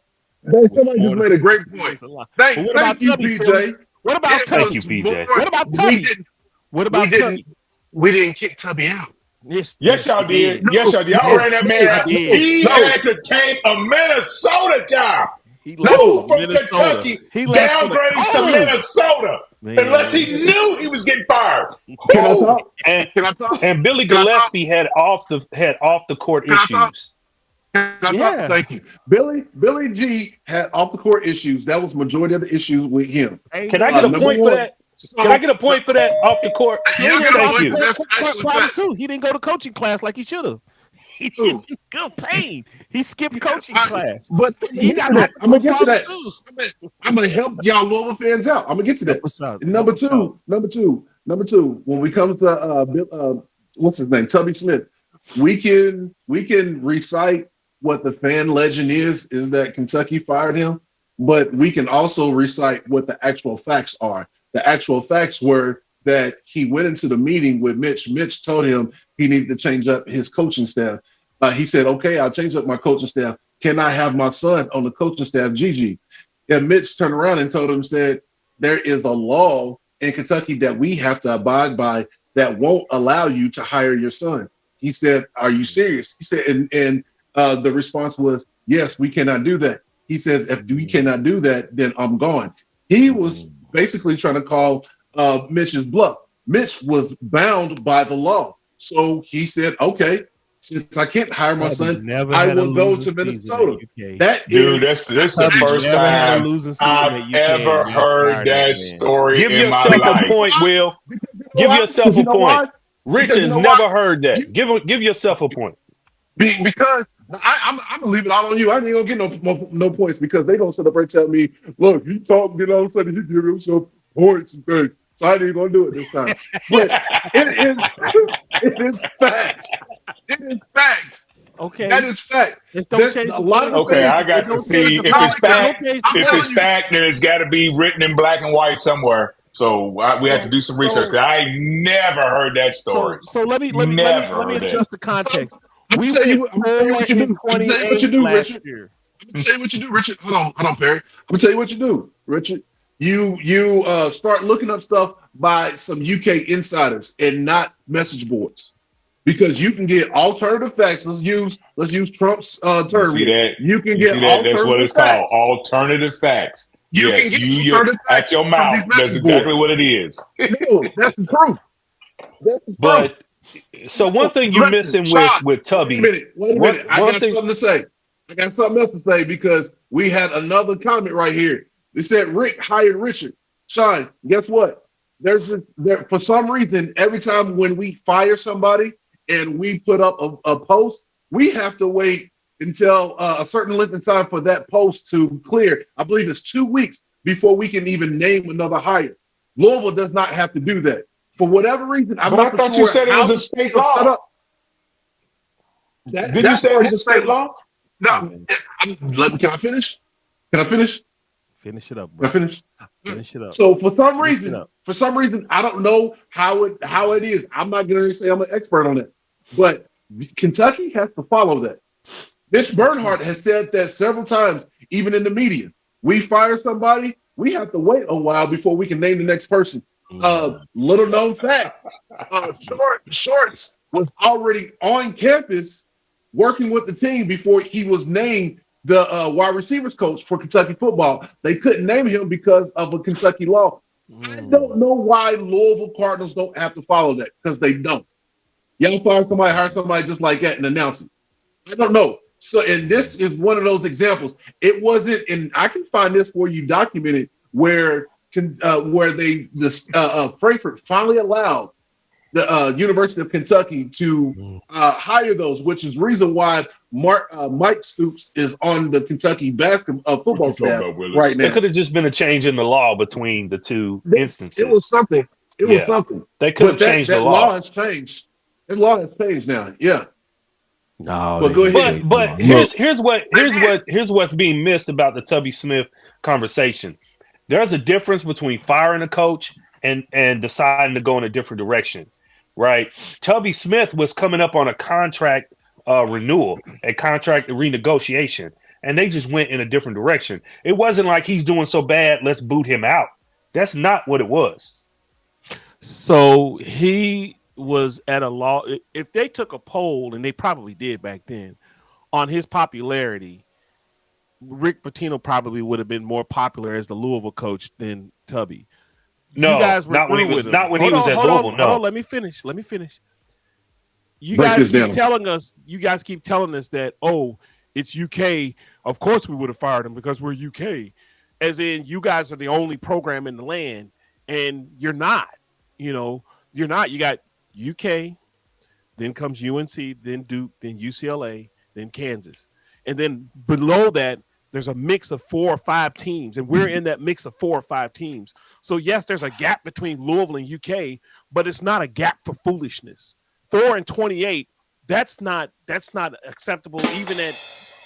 Somebody just made a great point. But what about Thank you, Tubby, Philly? PJ. What about It Thank Tubby? you, was PJ. more. What about We Tubby? didn't. What We about didn't. Tubby? We didn't kick Tubby out. Yes, Yes, y'all you did. No, Yes, y'all did. Y'all no, ran that no, man I out. did. He no, had to take a Minnesota job. He left Who for from Minnesota. Kentucky He left for the downgrades to cold. Minnesota unless he Man. knew he was getting fired? Can I Who? talk? And Can I talk? and Billy Can I talk? Gillespie had off the court Can I talk? issues. Can I talk? Yeah. Thank you. Billy G had off the court issues. That was majority of the issues with him. Can I get a Number point for one. that? Can I get a point for that off the court? You He get had a Thank point you. because that's actually problems fact. too. He didn't go to coaching class like he should have. He Who? didn't go pain. He skipped coaching class. But I'm gonna He get got to that. I'm gonna get to problems that. too. I'm gonna help y'all Louisville fans out. I'm gonna get to that. Help us out. And number two. When we come to what's his name, Tubby Smith, we can recite what the fan legend is that Kentucky fired him, but we can also recite what the actual facts are. The actual facts were that he went into the meeting with Mitch. Mitch told him he needed to change up his coaching staff. He said, "Okay, I'll change up my coaching staff. Can I have my son on the coaching staff, Gigi?" And Mitch turned around and told him, said, "There is a law in Kentucky that we have to abide by that won't allow you to hire your son." He said, "Are you serious?" He said, and the response was, "Yes, we cannot do that." He says, "If we cannot do that, then I'm gone." He was basically trying to call Mitch's bluff. Mitch was bound by the law. So he said, "Okay, since I can't hire my son, I will go to Minnesota." That Dude, is this the first never had a time losing season at I've UK. ever Y'all heard fired that man. story Give in my yourself a life. point, Will. because you know Give why? yourself Because a you know point. why? Rich Because you has know never why? heard that. Give yourself a point. Because I'm gonna leave it all on you. I ain't gonna get no points because they gonna sit up and tell me, "Look, he talking, and all of a sudden he give himself points and things." So I ain't even gonna do it this time. But it is fact. It is fact. Okay. That is fact. Just don't change A the lot of the point. Okay, things. I got to Don't see change if the it's point. fact. Don't change I'm the If point. it's telling you. fact, then it's got to be written in black and white somewhere. So we have to do some research. 'Cause I ain't never heard that story. So let me Never heard adjust the that. context. I'm We gonna tell you went what. I'm gonna tell you 4 what you and do. I'm gonna tell you what you 28 do, last Richard. year. I'm gonna tell you what you do, Richard. Hold on, Perry. I'm gonna tell you what you do, Richard. You start looking up stuff by some UK insiders and not message boards, because you can get alternative facts. Let's use Trump's You term see here. that? You can You see get that? That's what alternative it's called. facts. Alternative facts. You can Yes, get you're alternative at facts your from mouth. these That's message exactly boards. what it is. No, that's the truth. That's the truth. But so one No, thing you're listen, missing Sean, with Tubby, wait a one minute. I one got thing. something to say. I got something else to say because we had another comment right here. They said Rick hired Richard. Sean, guess what? There for some reason, every time when we fire somebody and we put up a post, we have to wait until a certain length of time for that post to clear. I believe it's 2 weeks before we can even name another hire. Louisville does not have to do that. For whatever reason, I'm But I not for thought you sure said it how was a the state set law. up. Didn't you say it was a state law? No. Can I finish? Can I finish? Finish it up, Can I bro. finish? Finish it up. So for some Finish it reason, up. I don't know how it is. I'm not going to say I'm an expert on it, but Kentucky has to follow that. Mitch Bernhardt has said that several times, even in the media. We fire somebody, we have to wait a while before we can name the next person. Little known fact, Shorts was already on campus working with the team before he was named the wide receivers coach for Kentucky football. They couldn't name him because of a Kentucky law. I don't know why Louisville Cardinals don't have to follow that, because they don't. Y'all hire somebody just like that and announce it. I don't know. So, and this is one of those examples. It wasn't, and I can find this for you documented, where Frankfurt finally allowed the University of Kentucky to hire those, which is reason why Mike Stoops is on the Kentucky football staff right There now. could have just been a change in the law between the two instances. It was something. It was something. They could have changed the law. Law has changed. That law has changed now. Yeah. No, But go ahead. But here's what's being missed about the Tubby Smith conversation. There's a difference between firing a coach and deciding to go in a different direction, right? Tubby Smith was coming up on a contract renewal, a contract renegotiation, and they just went in a different direction. It wasn't like he's doing so bad, let's boot him out. That's not what it was. So he was at a law. If they took a poll, and they probably did back then, on his popularity, Rick Pitino probably would have been more popular as the Louisville coach than Tubby. No, you guys were not when he was at Louisville. No, let me finish. You guys keep telling us that, oh, it's UK. Of course we would have fired him because we're UK. As in, you guys are the only program in the land, and you're not. You're not. You got UK, then comes UNC, then Duke, then UCLA, then Kansas. And then below that, there's a mix of 4 or 5 teams, and we're in that mix of 4 or 5 teams. So, yes, there's a gap between Louisville and UK, but it's not a gap for foolishness. 4-28, that's not acceptable even at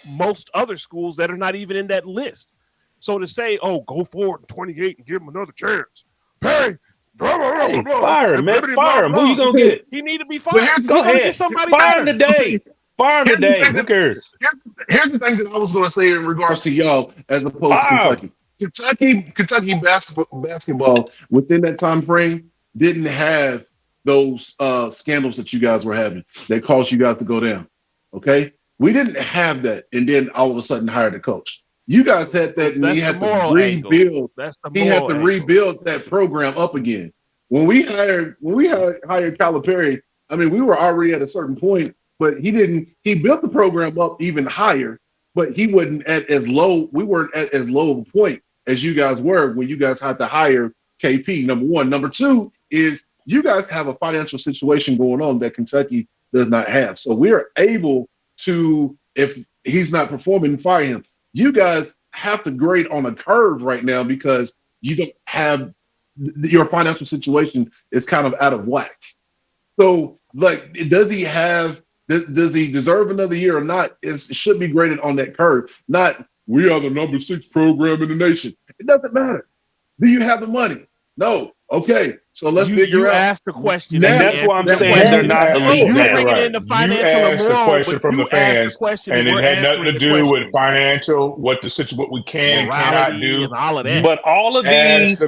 most other schools that are not even in that list. So to say, oh, go 4-28 and give him another chance. Hey, fire him, man. Fire him. Who you going to get? He need to be fired. Go ahead. Fire him today. Fire him today. Who cares? Here's the thing that I was going to say in regards to y'all as opposed to Kentucky. Kentucky basketball within that time frame didn't have those scandals that you guys were having that caused you guys to go down. Okay? We didn't have that and then all of a sudden hired a coach. You guys had that, and he had to rebuild. He had to rebuild that program up again. When we hired Calipari, I mean, we were already at a certain point, but he didn't. He built the program up even higher, but he wasn't at as low. We weren't at as low of a point as you guys were when you guys had to hire KP. Number one. Number two is you guys have a financial situation going on that Kentucky does not have. So we're able to, if he's not performing, fire him. You guys have to grade on a curve right now because you don't have your financial situation is kind of out of whack. So, like, does he deserve another year or not? It should be graded on that curve. Not we are the number 6 program in the nation. It doesn't matter. Do you have the money? No. Okay, so let's figure out. You asked the question, and that's why I'm saying they're not elite. You bring it into financial you asked or moral, the question from the fans, and it had nothing to do with financial, what we can and cannot do, and all of that. But all of these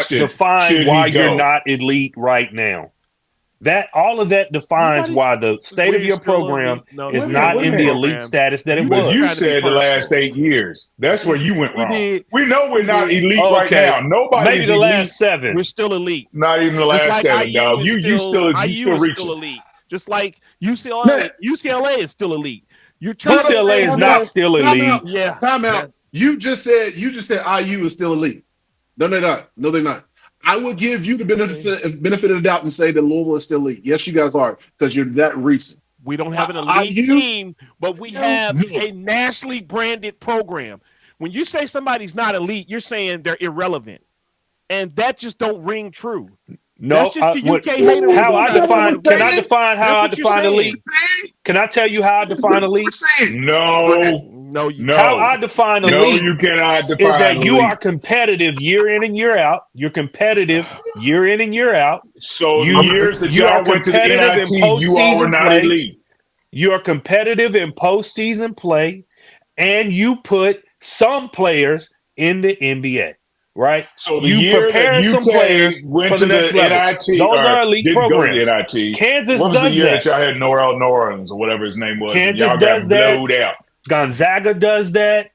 define why you're not elite right now. That all of that defines why the state of your program is not in the elite status that it was. You said the last 8 years. That's where you went wrong. We know we're not elite right now. Nobody's maybe the last 7. We're still elite. Not even the last 7, dog. You still reaching. Elite. Just like UCLA is still elite. UCLA is not still elite. Yeah. Time out. You just said IU is still elite. No, they're not. No, they're not. I would give you the benefit of the doubt and say that Louisville is still elite. Yes, you guys are, because you're that recent. We don't have an elite team, but we have a nationally branded program. When you say somebody's not elite, you're saying they're irrelevant. And that just don't ring true. No, can I define how I define elite? Can I tell you how I define elite? No, how I define elite. No, you cannot define is that elite. You are competitive year in and year out. You're competitive year in and year out. So the years that y'all went to the NIT, you all were not elite. You are competitive in postseason play, and you put some players in the NBA. Right, so you prepare some players went for the next level. NIT, those are elite programs. Kansas what was does the year that. Y'all had Noel Norens or whatever his name was. Kansas y'all does got blowed out. Gonzaga does that.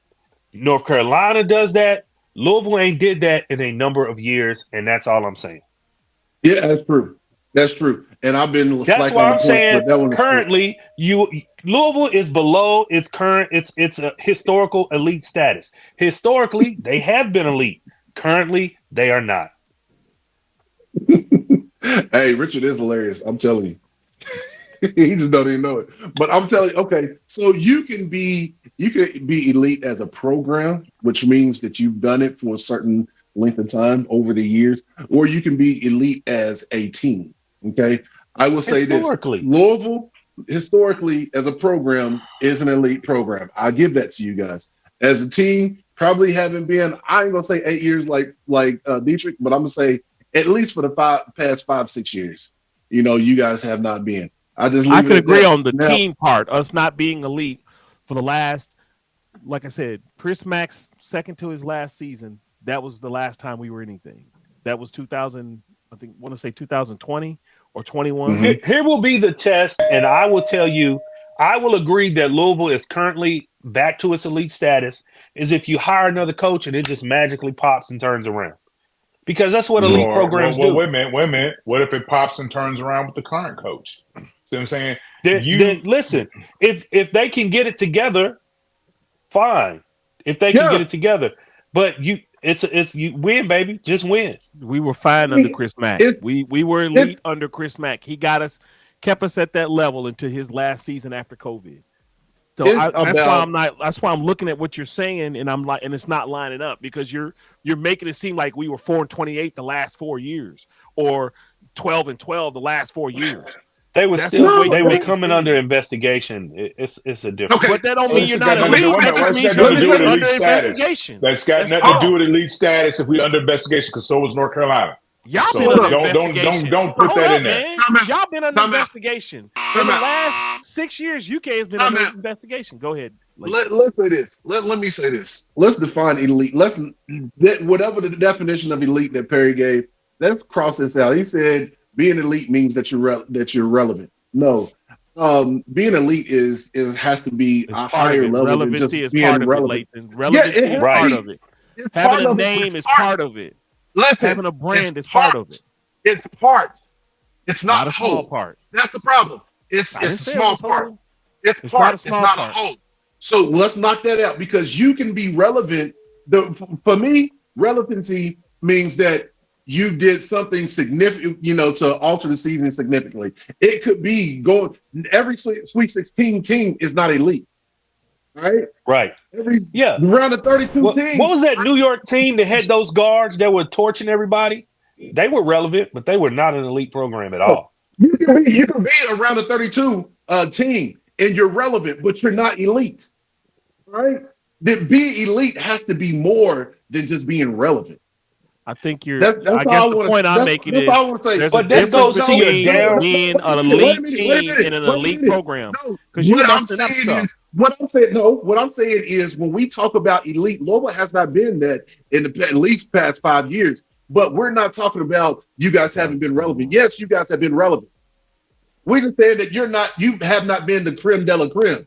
North Carolina does that. Louisville ain't did that in a number of years, and that's all I'm saying. Yeah, that's true. That's true. And I've been. That's why I'm saying currently, Louisville is below its current its historical elite status. Historically, they have been elite. Currently, they are not. Hey, Richard is hilarious. I'm telling you. He just don't even know it. But I'm telling you, okay, so you can be elite as a program, which means that you've done it for a certain length of time over the years, or you can be elite as a team. Okay. I will say this. Historically, Louisville, historically, as a program, is an elite program. I give that to you guys. As a team, probably haven't been, I ain't gonna say 8 years like Dietrich, but I'm gonna say at least for the past 5, 6 years. You guys have not been. I just I leave it could at agree that. on the Now, team part, us not being elite for the last, like I said, Chris Mack's second to his last season. That was the last time we were anything. That was 2000. I think want to say 2020 or 21. mhm. here will be the test, and I will tell you, I will agree that Louisville is currently back to its elite status. Is if you hire another coach and it just magically pops and turns around, because that's what elite programs Well, do. wait a minute, wait a minute. What if it pops and turns around with the current coach? See what I'm saying? Then listen, if they can get it together, fine. If they can get Yeah, it together, but it's you win, baby, just win. We were I fine under mean, Chris Mack. it, We were it's elite under Chris Mack. He got us, kept us at that level until his last season after COVID. So it's that's why I'm about not. That's why I'm looking at what you're saying, and I'm like, and it's not lining up because you're making it seem like we were 4-28 the last 4 years, or 12-12 the last 4 years. They were That's the still way no. you're they were making it coming under seem. investigation. It's a difference. Okay, But that don't mean so you're What's it not got nothing to do? elite. Wait a That minute. just What's it means got you're let nothing to me do with say under elite status? investigation. That's got That's nothing to do all. with elite status if we're under investigation because so was North Carolina. Y'all been So hold under up, investigation. don't put Hold that up, in there. man. time out, Y'all been under time out, investigation. In time the out, last 6 years, UK has been time under out. investigation. Go ahead, Latham. Let's say this. Let me say this. Let's define elite. Whatever the definition of elite that Perry gave, let's cross this out. He said being elite means that you're relevant. No, being elite is has to be It's a part of higher it. level than Relevancy just is being part of it, relevant. Lathan. Yeah, it Relevancy is has to part Right. of be. it. It's Having part a of it, but name it's is part. part of it. Listen, Having a it's brand is part of it. part. It's part. It's not Not a small whole. part. That's the problem. It's I it's didn't a say it small was part. whole. It's It's not a part. It's small not a part. whole. So let's knock that out because you can be relevant. For me, relevancy means that you did something significant, to alter the season significantly. It could be going every Sweet 16 team is not elite, right? Right. Every Yeah. round of 32 What teams. was that New York team that had those guards that were torching everybody? They were relevant, but they were not an elite program at all. You can be around a 32 team and you're relevant, but you're not elite, right? That being elite has to be more than just being relevant. I think you're. That's I guess all I the want to. point I'm making That's is all I want to say. there's a But that difference It's goes to so your between no, down. no, being wait a an minute, wait a elite minute, wait a team minute, and an wait a elite minute. program No, because you messing up stuff. what I'm saying is when we talk about elite, Louisville has not been that in the at least past 5 years. But we're not talking about you guys haven't been relevant. Yes, you guys have been relevant. We just saying that you have not been the creme de la creme.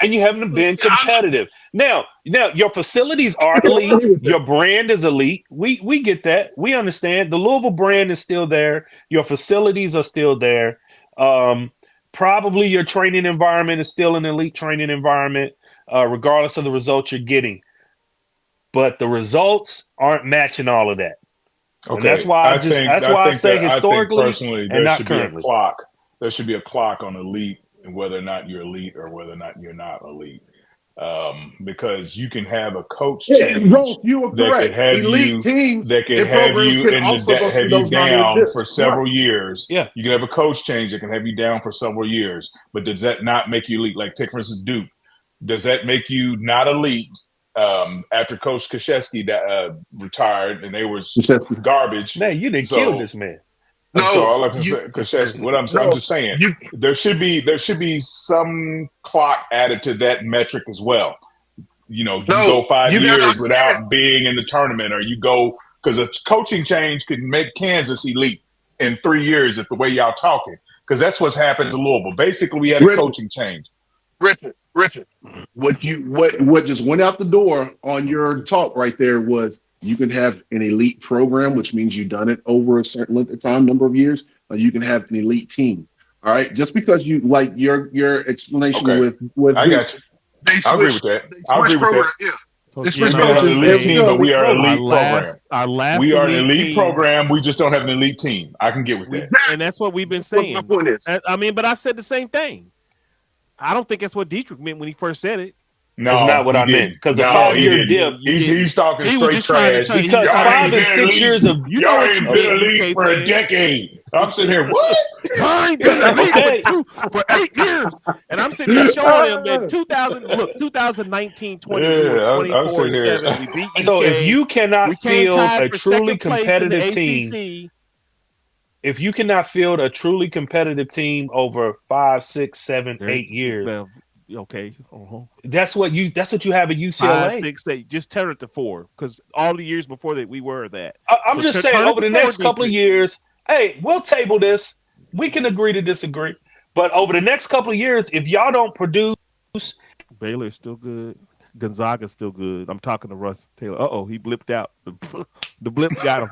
And you haven't been See, competitive. Now your facilities are I elite. agree with Your that. brand is elite. We get that. We understand. The Louisville brand is still there. Your facilities are still there. Probably your training environment is still an elite training environment, regardless of the results you're getting. But the results aren't matching all of that. And that's Okay, why I say I think historically personally and there not should be a currently. clock. There should be a clock on elite and whether or not you're elite or whether or not you're not elite. Because you can have a coach Yeah, change Ross, you are that could correct. have Elite you teams that can and have programs you can in also go through have you those 98 down for dips. You're right. several years. Yeah. You can have a coach change that can have you down for several years, but does that not make you elite? Like take for instance Duke. Does that make you not elite after Coach Krzyzewski retired and they was Krzyzewski. garbage? Man, you didn't kill So this man. and so No, all I can you say, Krzyzewski, I'm no just saying you there should be some clock added to that metric as well. You go no five you got to years understand. without being in the tournament, or you go because a coaching change could make Kansas elite in 3 years if the way y'all talking. Because that's what's happened to Louisville. Basically, we had a Richard, coaching change. Richard. What just went out the door on your talk right there was you can have an elite program, which means you've done it over a certain length of time, number of years, or you can have an elite team. All right. Just because you like your explanation Okay, with I Duke, got you. they I agree with switched that. they I agree switched with that. program. Yeah. So This We free may not have an coaches, elite they're team, still but we elite are an coaches. elite program. our last We are an elite elite team, program. We just don't have an elite team. I can get with that. and that's what we've been What my saying. point is. I mean, but I said the same thing. I don't think that's what Dietrich meant when he first said it. It's not No, what he I meant didn't. because a No, he 5-year didn't. dip. You didn't. He's talking He was straight just trying to trash. tell you. Because Y'all ain't 5 and been 6 elite. years of You know Y'all what ain't you been did, elite UK for a fan. decade. I'm sitting here, what? I ain't been elite Okay. for 8 years. And I'm sitting here showing him that 2019, 20, we were I'm 24 sitting and here. 7. We beat UK. So if you cannot We came field tied a for truly second place in the competitive team, ACC. if you cannot field a truly competitive team over 5, 6, 7, 8 years, Well, okay. that's what you have at 5, UCLA. 6, 8. Just turn it to 4 because all the years before that we were that. I'm just saying, turn it over to the 4, next couple of Dietrich. years, hey, we'll table this. We can agree to disagree. But over the next couple of years, if y'all don't produce, Baylor's still good. Gonzaga's still good. I'm talking to Russ Taylor. He blipped out. The blip got him.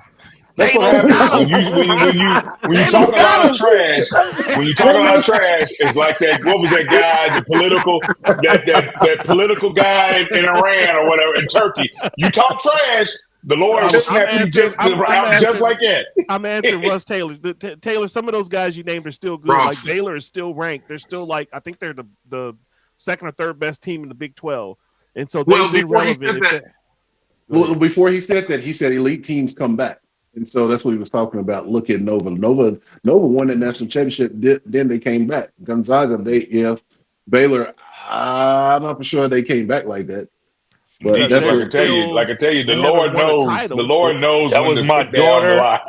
That's what Thanos happens got when him. you talk Thanos a lot got of him. trash. When you talk a lot of trash, it's like that. What was that guy? The political that political guy in Iran or whatever in Turkey. You talk trash, the Lord will I'm snap you answering. just out just like that. I'm answering Russ Taylor. Taylor, some of those guys you named are still good. Ross. Like Baylor is still ranked. They're still like I think they're the second or third best team in the Big 12, and so they've been Before he relevant. said that, before he said that, he said elite teams come back. And so that's what he was talking about. Look at Nova. Nova won the national championship. Then they came back. Gonzaga, Baylor, I'm not for sure they came back like that. But They- that's they're Like where I tell you, still- the they haven't Lord won a knows. title. The Lord knows that when was to my put down the daughter. lie.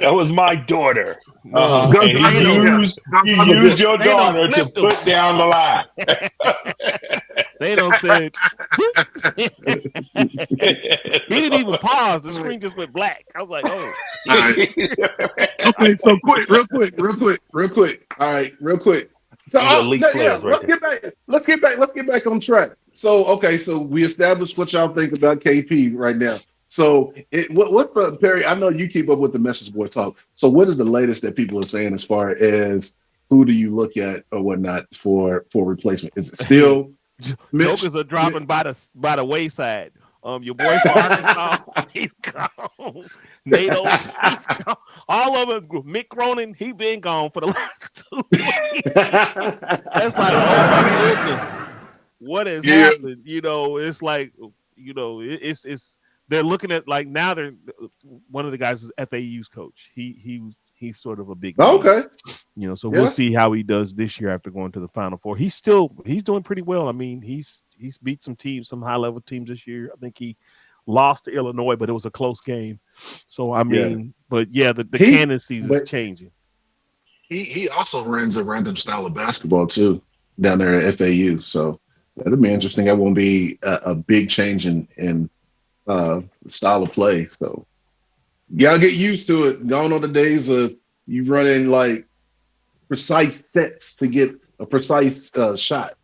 That was my daughter. No, And he Thanos- used your Thanos daughter to flipped him. put down the lie. Thanos said he didn't even pause. The screen just went black. I was like, oh. All right. Okay, so real quick. All right, real quick. So These elite players right let's there. get back on track. So okay, so we established what y'all think about KP right now. So what's the Perry? I know you keep up with the message board talk. So what is the latest that people are saying as far as who do you look at or whatnot for replacement? Is it still Mitch? Jokers are dropping by the wayside. Your boy from Arkansas, he's gone. Natos, he's gone. All of them. Mick Cronin, he been gone for the last 2 weeks. That's like, oh my goodness, what has happened? It's like, it's they're looking at like now they're one of the guys is FAU's coach. He's sort of a big name. Okay. So we'll see how he does this year after going to the Final Four. He's doing pretty well. I mean, he's beat some teams, some high level teams this year. I think he lost to Illinois, but it was a close game. So I mean, but yeah, the candidacies is changing. He also runs a random style of basketball too down there at FAU. So that'll be interesting. That won't be a big change in style of play. So you gotta get used to it. Gone are the days of you running like precise sets to get a precise shot.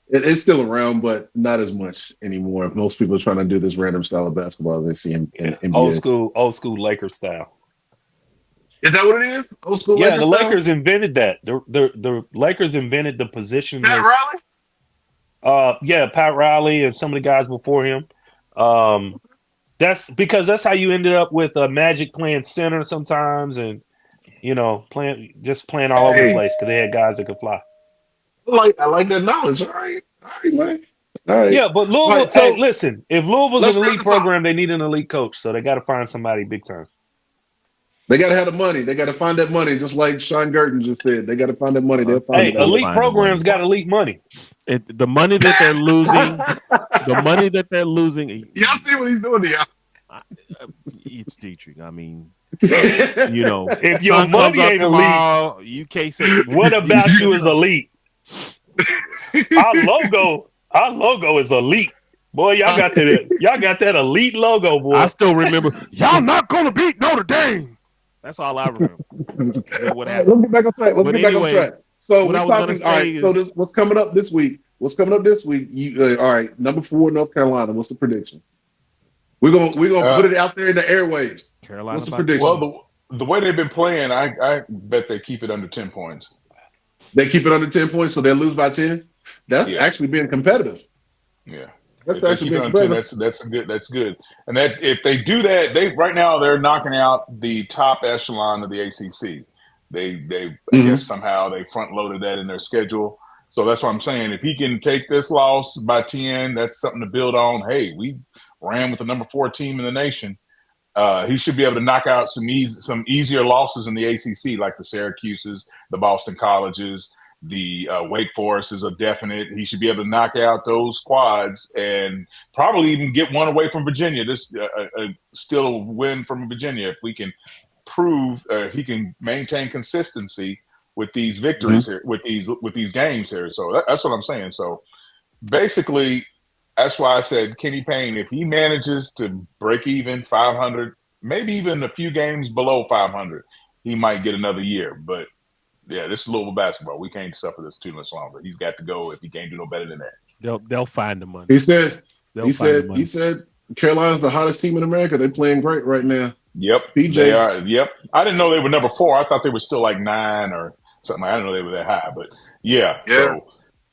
It's still around, but not as much anymore. Most people are trying to do this random style of basketball as they see in NBA. Old school Lakers style. Is that what it is? Old school. Yeah, Lakers the style? Lakers invented that. The Lakers invented the position. Pat Riley? Yeah, Pat Riley and some of the guys before him. That's because that's how you ended up with Magic playing center sometimes, and playing all over the place because they had guys that could fly. I like that knowledge. All right, man. All right. Yeah, but Louisville. Right, so hey, listen, if Louisville's let's an wrap elite this up. program, they need an elite coach, so they got to find somebody big time. They got to have the money. They got to find that money, just like Sean Gurton just said. They got to find that money. They'll find Hey, the money. elite programs got elite money. The money that they're losing, Y'all see what he's doing to y'all? It's Dietrich. I mean, if your sun money comes up ain't tomorrow, elite, you can't say what about you is elite? Our logo is elite. Boy, y'all got that elite logo, boy. I still remember. Y'all not gonna beat Notre Dame. That's all I remember. What happened? Let's get back on track. Let's get back on track. So we're talking. All right. So what's coming up this week? All right. Number 4, North Carolina. What's the prediction? We're gonna put it out there in the airwaves. Carolina. What's the prediction? Well, the way they've been playing, I bet they keep it under 10 points. They keep it under 10 points, so they lose by 10. That's actually being competitive. Yeah. That's If they actually keep it makes on 10, better. that's good. And that if they do that, they right now they're knocking out the top echelon of the ACC. They I guess Mm-hmm. somehow they front loaded that in their schedule. So that's what I'm saying. If he can take this loss by 10, that's something to build on. Hey, we ran with the number 4 team in the nation. He should be able to knock out some easier losses in the ACC, like the Syracuse's, the Boston Colleges, the Wake Forest is a definite. He should be able to knock out those squads and probably even get one away from Virginia. This still a win from Virginia if we can prove he can maintain consistency with these victories here, with these games here. So that's what I'm saying. So basically, that's why I said Kenny Payne, if he manages to break even 500, maybe even a few games below 500, he might get another year. But yeah, this is Louisville basketball. We can't suffer this too much longer. He's got to go if he can't do no better than that. They'll find the money. He said. They'll He find the said. money. He said Carolina's the hottest team in America. They're playing great right now. Yep, PJ. they are. Yep, I didn't know they were number 4. I thought they were still like 9 or something. I didn't know they were that high. But yeah. So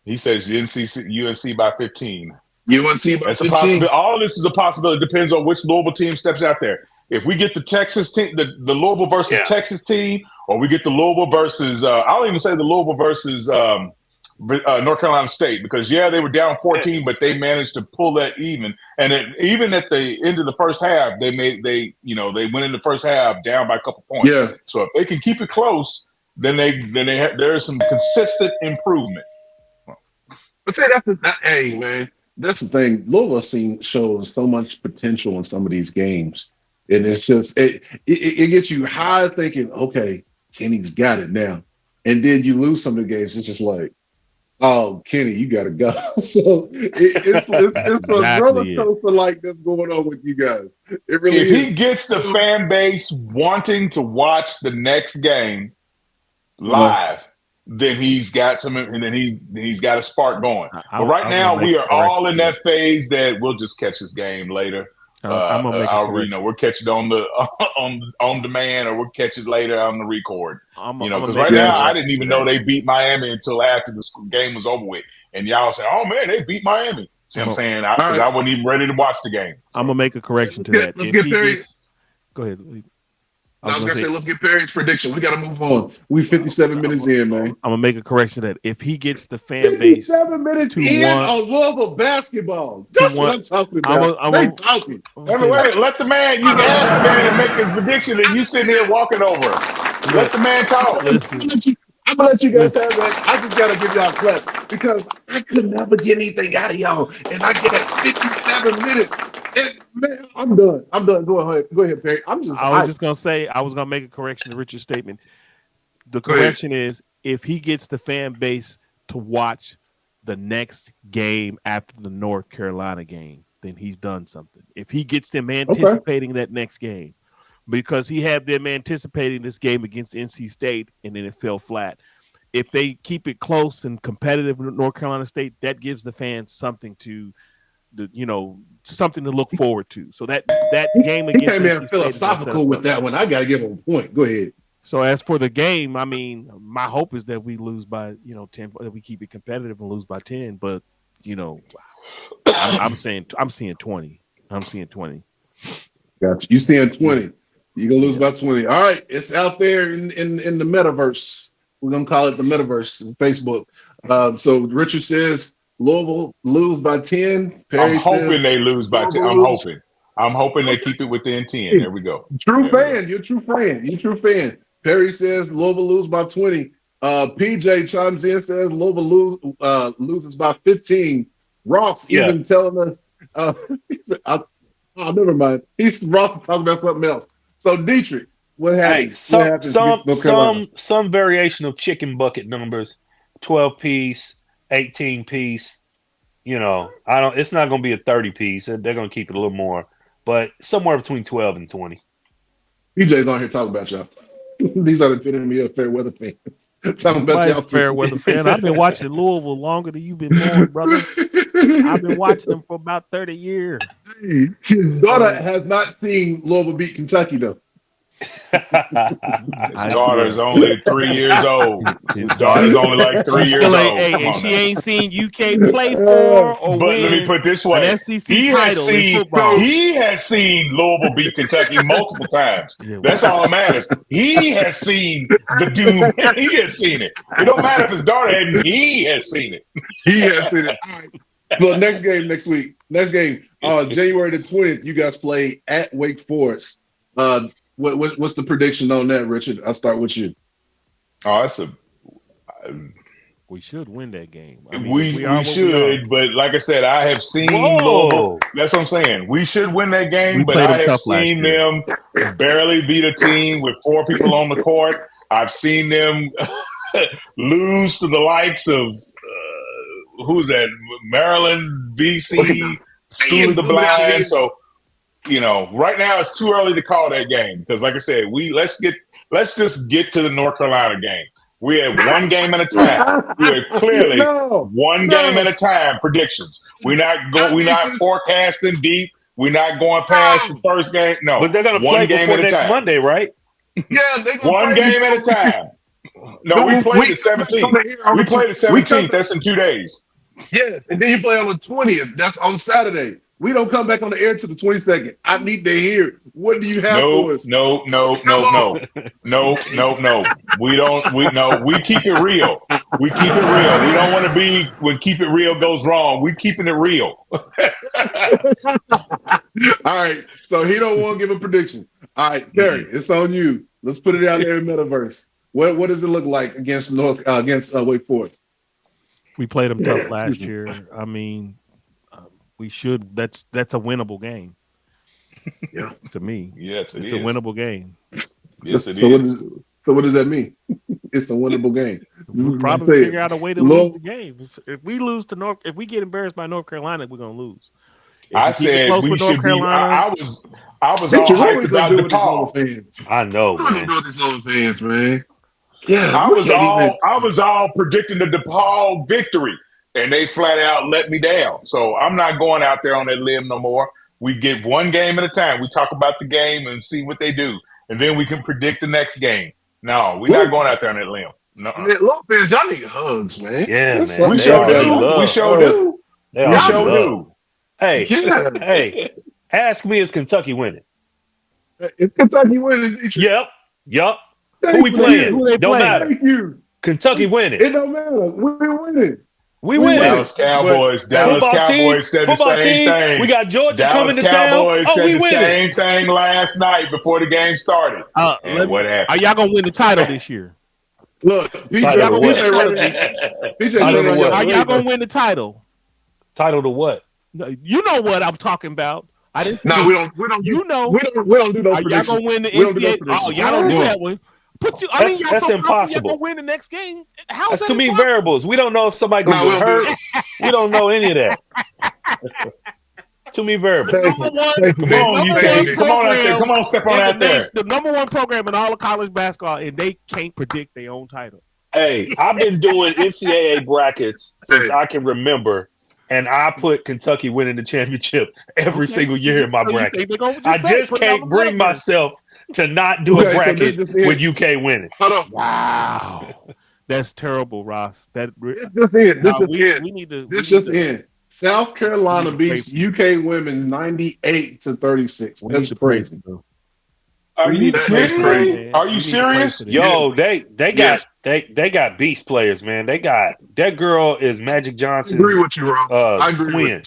he says UNC by 15. UNC by That's a 15. possibility. All of this is a possibility. It depends on which Louisville team steps out there. If we get the Texas team, the Louisville versus Texas team, or we get the Louisville versus, I'll even say the Louisville versus North Carolina State, because they were down 14, but they managed to pull that even. And even at the end of the first half, they went in the first half down by a couple points. Yeah. So if they can keep it close, then there's some consistent improvement. But say hey man, that's the thing. Louisville shows so much potential in some of these games, and it's just it gets you high thinking, okay, Kenny's got it now, and then you lose some of the games. It's just like, oh, Kenny, you got to go. So it's a roller coaster like this going on with you guys. It really if is. He gets the fan base wanting to watch the next game live, then he's got some, and then he's got a spark going. But right now, we are all in that phase that we'll just catch this game later. I'm gonna make a correction. We'll catch it on the on demand, or we'll catch it later on the record. Because right now I didn't even know they beat Miami until after the game was over with, and y'all say, "Oh man, they beat Miami." See what I'm saying? Because I wasn't even ready to watch the game. So. I'm gonna make a correction to that. Let's get Perry. Go ahead. I was gonna say, let's get Perry's prediction. We got to move on. We 57 minutes in, man. I'm gonna make a correction to that. If he gets the fan base 57 minutes in on Louisville basketball, that's what I'm talking about. They talking. Wait, let the man. You can ask the man to make his prediction, and you sitting here walking over him. Let the man talk. Listen, I'm gonna let you guys have that. I just gotta give y'all a clap because I could never get anything out of y'all, and I get 57 minutes. And, man, I'm done. Go ahead, Perry. I was just gonna say I was gonna make a correction to Richard's statement. The correction is if he gets the fan base to watch the next game after the North Carolina game, then he's done something. If he gets them anticipating that next game, because he had them anticipating this game against NC State and then it fell flat. If they keep it close and competitive with North Carolina State, that gives the fans something something to look forward to. So that game against NC State philosophical with that one. I got to give him a point. Go ahead. So as for the game, I mean, my hope is that we lose by 10. That we keep it competitive and lose by 10. But I'm seeing 20. I'm seeing 20. Gotcha. You seeing 20? You're gonna lose by 20. All right, it's out there in the metaverse. We're gonna call it the metaverse, Facebook. So Richard says Louisville lose by 10. Perry I'm hoping they lose by 10. I'm hoping they keep it within 10. There we go. True fan. You're a true fan. Perry says Louisville lose by 20. PJ chimes in, says Louisville loses by 15. Ross even telling us never mind. Ross is talking about something else. So Dietrich, what happens? Some variation of chicken bucket numbers, 12 piece, 18 piece. It's not going to be a 30 piece. They're going to keep it a little more, but somewhere between 12 and 20. PJ's on here talking about y'all. These are the epitome of fair weather fans. Talking about y'all fair weather fan. I've been watching Louisville longer than you've been born, brother. I've been watching them for about 30 years. His daughter has not seen Louisville beat Kentucky, though. His daughter's only 3 years old. His daughter's only like 3 She years still ain't, old. hey, Come and on she now. ain't seen UK play for or But let me win put it this way: an SEC he has title in seen football. he has seen Louisville beat Kentucky multiple times. Yeah, That's all that matters. He has seen the doom. He has seen it. It don't matter if his daughter hadn't. He has seen it. He has seen it. All right. Well, next game next week. Next game, January the 20th. You guys play at Wake Forest. What's the prediction on that, Richard? I'll start with you. Oh, that's a. we should win that game. I mean, We should, but like I said, I have seen Louisville. That's what I'm saying. We should win that game, We but played I them have tough last seen year. them barely beat a team with 4 people on the court. I've seen them lose to the likes of who's that? Maryland, BC, School of the Blind. So, right now it's too early to call that game because, like I said, let's just get to the North Carolina game. We had one game at a time. We are clearly one game at a time predictions. We're not forecasting deep. We're not going past the first game. No, but they're going to play before next Monday, right? Yeah, they one game at a time. No, we played the 17th. We played the 17th. That's in 2 days. Yeah, and then you play on the 20th. That's on Saturday. We don't come back on the air till the 22nd. I need to hear. What do you have for us? No. We don't. We keep it real. We keep it real. We don't want to be when keep it real goes wrong. We keeping it real. All right. So he don't want to give a prediction. All right, Kerry, it's on you. Let's put it out there in Metaverse. What does it look like against Wake Forest? We played them tough last year. I mean, we should. That's a winnable game. Yeah, to me. Yes, it's a winnable game. Yes, it is. So what does that mean? It's a winnable game. We'll probably figure out a way to lose the game. If we lose to if we get embarrassed by North Carolina, we're gonna lose. I said we should be. I was all hyped about DePaul. I know, man. What are we gonna do with these Louisville fans, man? Yeah, I was all predicting the DePaul victory, and they flat out let me down. So I'm not going out there on that limb no more. We get one game at a time. We talk about the game and see what they do, and then we can predict the next game. No, we're not going out there on that limb. No, Louisville fans, y'all need hugs, man. Yeah, man. We sure do. We sure do. We sure do. Hey, hey, ask me, is Kentucky winning? Is Kentucky winning? Yep. Who we playing? Who they don't playing? matter. Thank you. Kentucky winning. It don't matter. We're winning. We winning. Dallas Cowboys. Dallas Cowboys said the same thing. We got Georgia coming to town. Cowboys said the same thing last night before the game started. And what happened? Are y'all gonna win the title this year? Look, PJ, are y'all gonna win the title? Title to what? You know what I'm talking about. I didn't. No, we don't. You know, we don't do those. Are y'all gonna win the NCAA? Oh, y'all don't do that one. That's impossible. Y'all gonna win the next game. That's too many variables. We don't know if somebody gonna get hurt. We don't know any of that. Too many variables. Come on, UK. Come on out there. Come on, step on out there. The number one program in all of college basketball, and they can't predict their own title. Hey, I've been doing NCAA brackets since I can remember, and I put Kentucky winning the championship every single year in my bracket. I just can't bring myself to not do a bracket with UK winning. Wow. That's terrible, Ross. This just in. South Carolina beats UK women 98-36. That's crazy. Are you kidding me? Are you serious? Yo, they got beast players, man. They got that girl is Magic Johnson's I agree with you, Ross. I agree twin.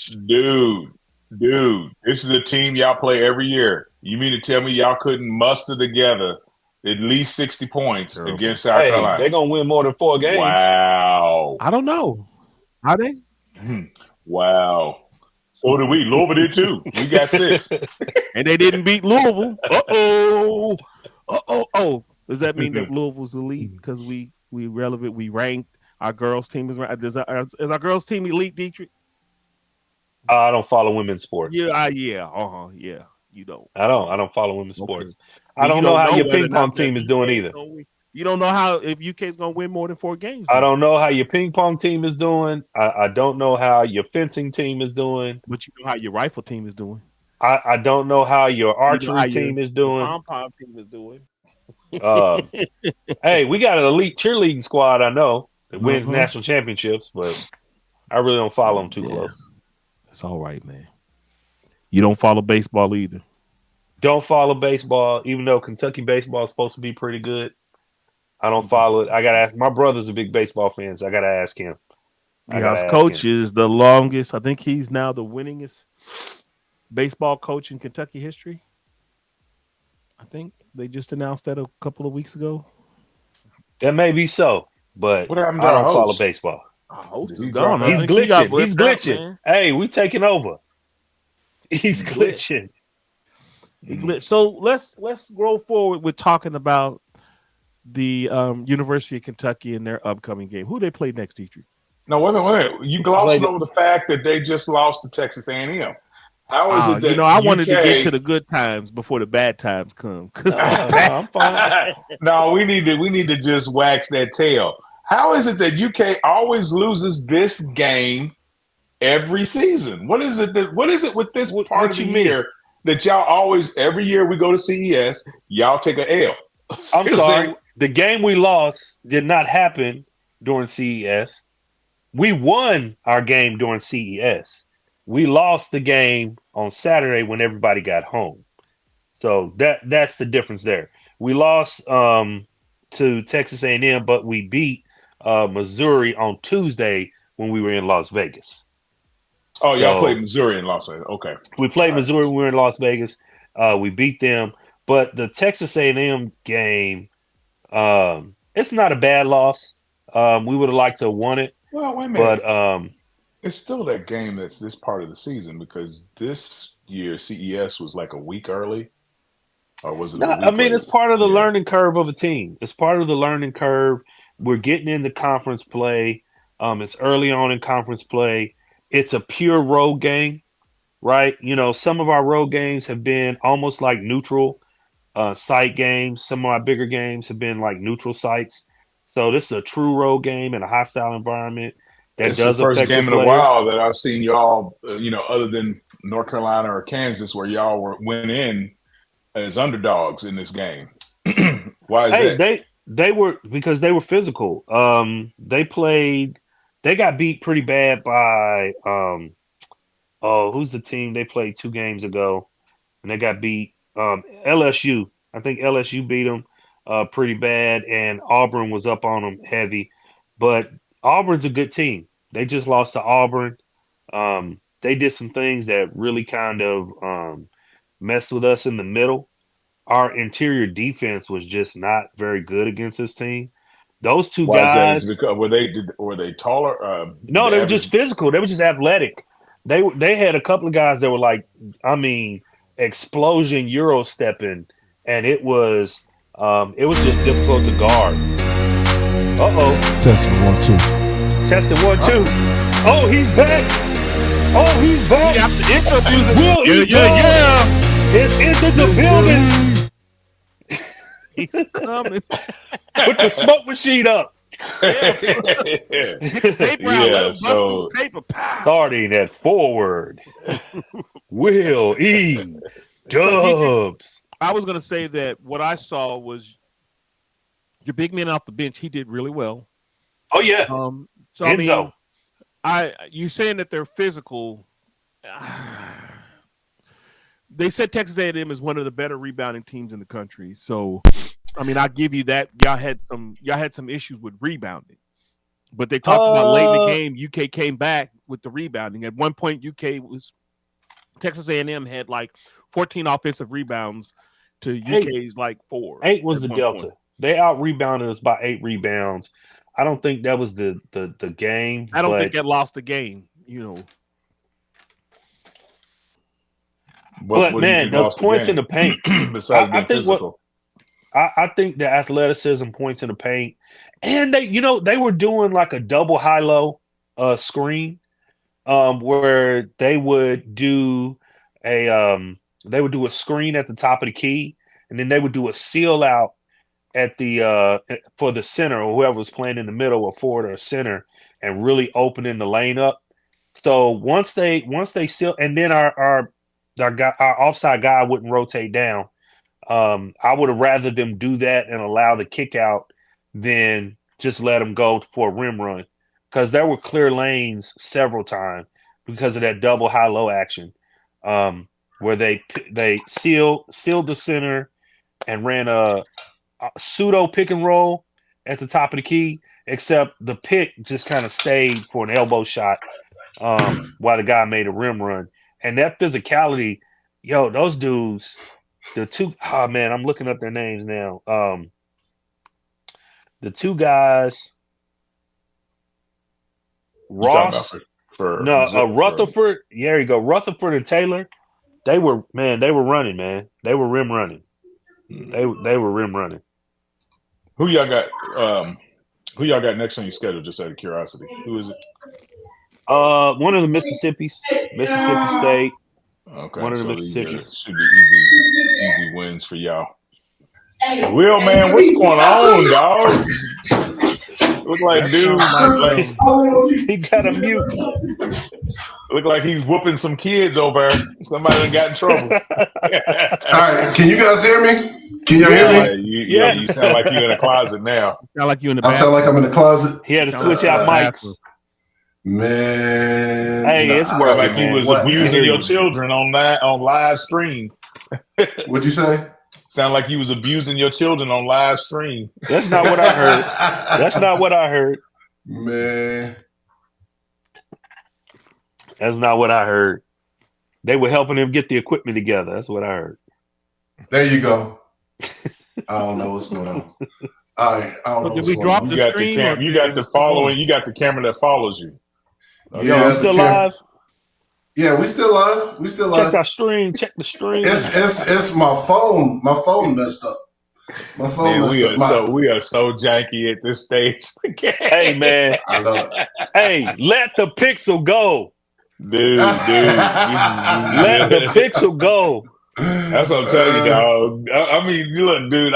Dude, this is a team y'all play every year. You mean to tell me y'all couldn't muster together at least 60 points against South Carolina? They're gonna win more than 4 games. Wow. I don't know. Are they? Wow. So did we. Louisville did too. We got 6. And they didn't beat Louisville. Oh. Does that mean that Louisville's the lead because we relevant? We ranked. Our girls team is right. Is our girls team elite, Dietrich? I don't follow women's sports. Yeah. You don't. I don't follow women's sports. I don't know how your ping pong team is doing either. You don't know how if UK's going to win more than 4 games. I don't know how your ping pong team is doing. I don't know how your fencing team is doing. But you know how your rifle team is doing. I don't know how your archery team is doing. Pom-pom team is doing. Hey, we got an elite cheerleading squad. I know that wins Uh-huh. national championships, but I really don't follow them too Yeah, close. it's all right, man. You don't follow baseball either. Don't follow baseball, even though Kentucky baseball is supposed to be pretty good. I don't follow it. I gotta ask. My brother's a big baseball fan, so I gotta ask him. I Yeah, gotta his ask coach him. is the longest. I think he's now the winningest baseball coach in Kentucky history. I think they just announced that a couple of weeks ago. That may be so, but What happened to I our don't follow host? baseball. Our host Did is he gone. drop I He's out? think he got glitching. He's whipped out, glitching. man. Hey, we taking over. He's He glitched. glitching. He glitched. So let's go forward with talking about the University of Kentucky and their upcoming game. Who they play next, Dietrich? No, wait a minute, wait a minute. You Play glossing the- over the fact that they just lost to Texas A&M. How is it that I wanted to get to UK? the good times before the bad times come. Because No, I'm fine. No, we need to just wax that tail. How is it that UK always loses this game every season? What is it with this part of What the you mean? year that y'all always every year we go to CES, y'all take a L? I'm sorry. The game we lost did not happen during CES. We won our game during CES. We lost the game on Saturday when everybody got home. So that's the difference there. We lost to Texas A&M, but we beat Missouri on Tuesday when we were in Las Vegas. Oh, y'all played So Missouri and lost. Okay. we played All right. Missouri when we were in Las Vegas. We beat them, but the Texas A&M game, it's not a bad loss. We would have liked to have won it, Well, wait a minute. but It's still that game that's this part of the season because this year CES was like a week early, or was it a no, I week mean, late? it's part of the Yeah. learning curve of a team. It's part of the learning curve. We're getting into conference play. It's early on in conference play. It's a pure road game, right? You know, some of our road games have been almost like neutral site games. Some of our bigger games have been like neutral sites. So this is a true road game in a hostile environment that It's the does first affect the game in a players. while that I've seen y'all, other than North Carolina or Kansas, where y'all went in as underdogs in this game. Why is Hey, that? they were because they were physical. They got beat pretty bad by oh, who's the team they played 2 games ago and they got beat LSU. I think LSU beat them pretty bad and Auburn was up on them heavy. But Auburn's a good team. They just lost to Auburn. They did some things that really kind of messed with us in the middle. Our interior defense was just not very good against this team. Those two Why is that? Is it guys, because were they taller? no, The they were average. just physical. They were just athletic. They had a couple of guys that were like, I mean, explosion Euro stepping, and it was just difficult to guard. Testing 1 2. Testing 1 2. Oh, he's back. Oh, he's back. got the intro music. Will E. Yeah. Has entered the building. He's coming. Put the smoke machine up. Paper out. Let Yeah. him bust So the paper. Pow. Starting at forward, Will E. Dubs. I was going to say that what I saw was your big man off the bench. He did really well. Oh yeah, So I Enzo. mean, you saying that they're physical. They said Texas A&M is one of the better rebounding teams in the country. So, I mean, I'll give you that. Y'all had some issues with rebounding, but they talked about late in the game. UK came back with the rebounding. At one point, Texas A&M had like 14 offensive rebounds to UK's like 4. 8 was at the one delta. point. They out rebounded us by 8 rebounds. I don't think that was the game. I don't think that lost the game. what do you man, think those lost the points in game? the paint. Besides being I think physical. I think the athleticism, points in the paint, and they were doing like a double high-low screen, where they would do a screen at the top of the key, and then they would do a seal out at the for the center or whoever was playing in the middle, a forward or a center, and really opening the lane up. So once they seal, and then our offside guy wouldn't rotate down. I would have rather them do that and allow the kick out than just let them go for a rim run, because there were clear lanes several times because of that double high-low action, where they sealed the center and ran a pseudo pick and roll at the top of the key, except the pick just kind of stayed for an elbow shot while the guy made a rim run. And that physicality, those dudes, the two, man, I'm looking up their names now. The two guys, Ross, Rutherford. Yeah, there you go. Rutherford and Taylor. They were running, man. They were rim running. They were rim running. Who y'all got next on your schedule? Just out of curiosity, who is it? One of the Mississippi State. Okay, one of the so Mississippi's. Should be easy wins for y'all. Will, man, what's going on, dog? Look like dude, he got a mute. Look like he's whooping some kids over there. Somebody done got in trouble. All right, can you guys hear me? Can you hear me? You sound like you're in a closet now. Sound like you in the I bathroom. sound like I'm in the closet. He had to switch out mics. Man, hey, it's working, like he was abusing your children on live stream. What'd you say? Sound like you was abusing your children on live stream. That's not what I heard. That's not what I heard. Man, that's not what I heard. They were helping him get the equipment together. That's what I heard. There you go. I don't know what's going on. All right, I don't know. Did we drop the stream? You got the following. You got the camera that follows you. Yeah, still live? Yeah, we still live. Check our stream. Check the stream. It's my phone. My phone messed up. My phone messed up. We are so janky at this stage. Hey, man. I love it. Hey, let the pixel go. Dude. Let the pixel go. That's what I'm telling you, dog. I mean, look, dude,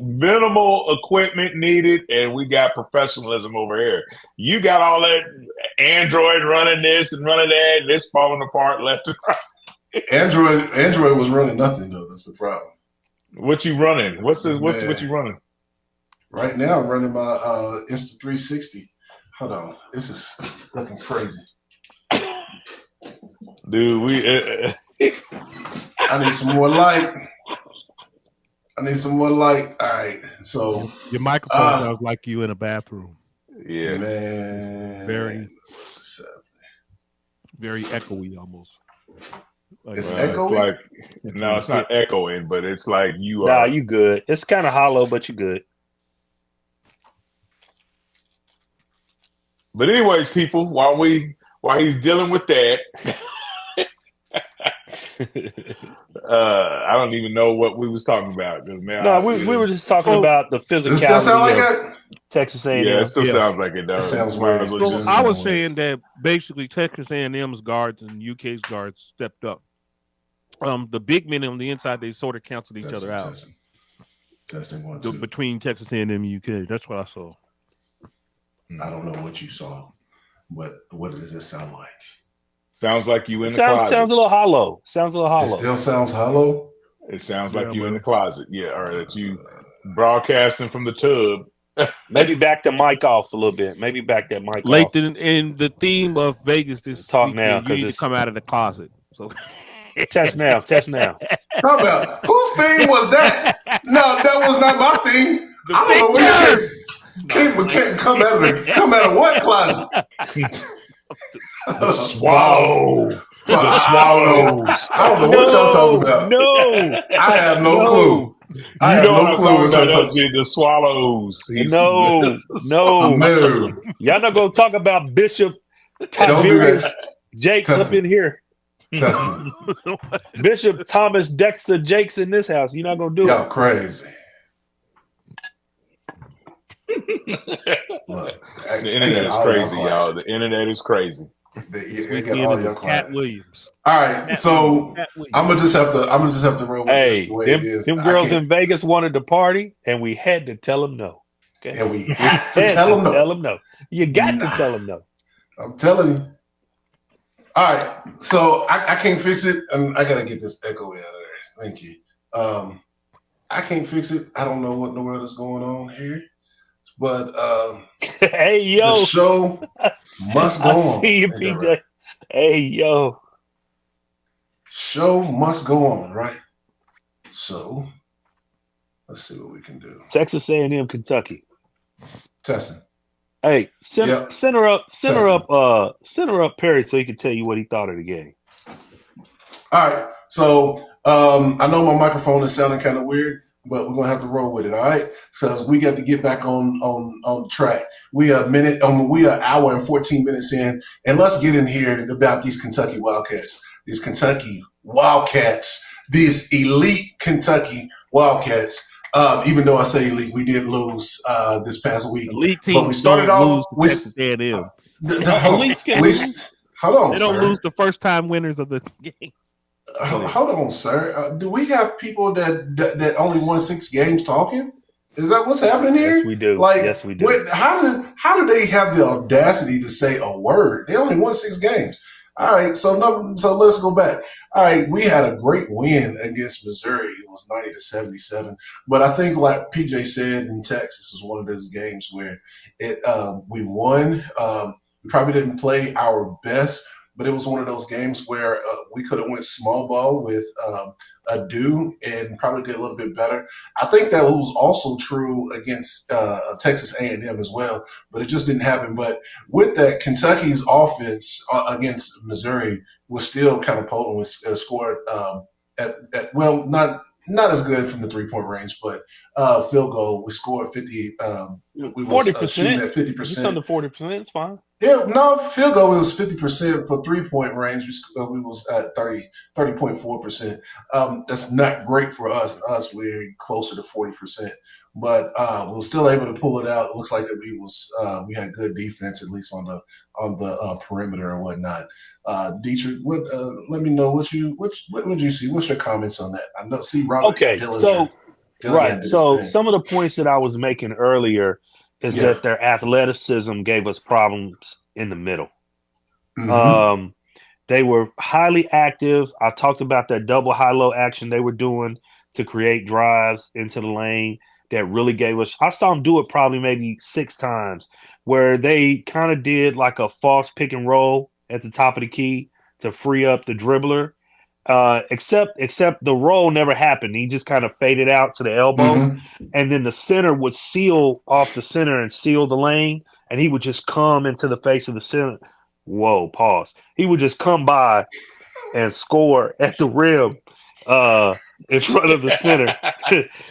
minimal equipment needed, and we got professionalism over here. You got all that Android running this and running that, and it's falling apart left and right. Android was running nothing, though. That's the problem. What you running? What you running? Right now, I'm running my Insta360. Hold on. This is looking crazy. Dude, I need some more light. All right. So your microphone sounds like you in a bathroom. Yeah. Man. Very echoey almost. It's echoing? It's not echoing, but it's like you are. Nah, you good. It's kind of hollow, but you good. But anyways, people, while he's dealing with that, I don't even know what we was talking about because now. No, we were just talking about the physicality. Does it still sound like that? Texas A&M. Yeah, it still sounds like it does. It sounds weird. So I was saying that basically Texas A&M's guards and UK's guards stepped up. The big men on the inside, they sort of canceled each other out. Testing 1, 2. Between Texas A&M and UK. That's what I saw. I don't know what you saw, but what does it sound like? Sounds like you in the closet. Sounds a little hollow. It still sounds hollow? It sounds like you in the closet. Yeah, or that you broadcasting from the tub. Maybe back the mic off a little bit. Maybe back that mic Late off. in the theme of Vegas this talk weekend, now you because need to come out of the closet. So test now. Talk about whose theme was that? No, that was not my theme. I don't know where you can't come out of what closet? The swallow. The swallows. I don't know what y'all talking about. No. I have no clue. I have no clue what y'all talking about. The swallows. No. Y'all not going to talk about Bishop Tiberius Jakes up in here. Testing. Bishop Thomas Dexter Jakes in this house. You're not going to do Y'all it. crazy. Look, the internet is crazy, y'all. The internet is crazy. We got all y'all quiet. Cat Williams. All right, so I'm gonna just have to roll with this the way it is. Them girls in Vegas wanted to party, and we had to tell them no. Okay? And we had to tell them no. You got to tell them no. I'm telling you. All right, so I can't fix it, and I gotta get this echo out of there. Thank you. I can't fix it. I don't know what in the world is going on here, but Hey yo, the show must go I on. see you, Ain't that PJ. right? Hey yo, Show must go on, right? So let's see what we can do. Texas A&M, Kentucky. Testing. Hey, Yep. center up Perry so he can tell you what he thought of the game. All right. So I know my microphone is sounding kind of weird, but we're gonna have to roll with it. All right. So we got to get back on track. We are an hour and 14 minutes in, and let's get in here about these Kentucky Wildcats. These Kentucky Wildcats. These elite Kentucky Wildcats. Even though I say elite, we did lose this past week. Elite teams but we started off lose to with Texas A&M. Hold on, They don't sir. lose the first time winners of the game. Hold on, sir. Do we have people that only won 6 games talking? Is that what's happening here? Yes, we do. Like, yes, we do. How do they have the audacity to say a word? They only won 6 games. All right, so let's go back. All right, we had a great win against Missouri. It was 90-77. But I think, like PJ said in Texas, is one of those games where we won. We probably didn't play our best, but it was one of those games where we could have went small ball with Adu and probably did a little bit better. I think that was also true against Texas A&M as well, but it just didn't happen. But with that, Kentucky's offense against Missouri was still kind of potent. We scored not as good from the 3-point range, but field goal. We scored 50. We 40%. Shooting at 50%. Just under 40%. It's fine. Yeah, no, field goal was 50% for 3-point range. We was at 30.4%. That's not great for us. We're closer to 40%, but we were still able to pull it out. It looks like that we had good defense, at least on the perimeter and whatnot. Dietrich, let me know what would you see? What's your comments on that? I know see Robert. Okay, Dillinger, right. So some of the points that I was making earlier is that their athleticism gave us problems in the middle. Mm-hmm. They were highly active. I talked about that double high-low action they were doing to create drives into the lane that really gave us – I saw them do it probably maybe 6 times where they kind of did like a false pick and roll at the top of the key to free up the dribbler. Except the roll never happened. He just kind of faded out to the elbow, and then the center would seal off the center and seal the lane, and he would just come into the face of the center. Whoa, pause. He would just come by and score at the rim in front of the center.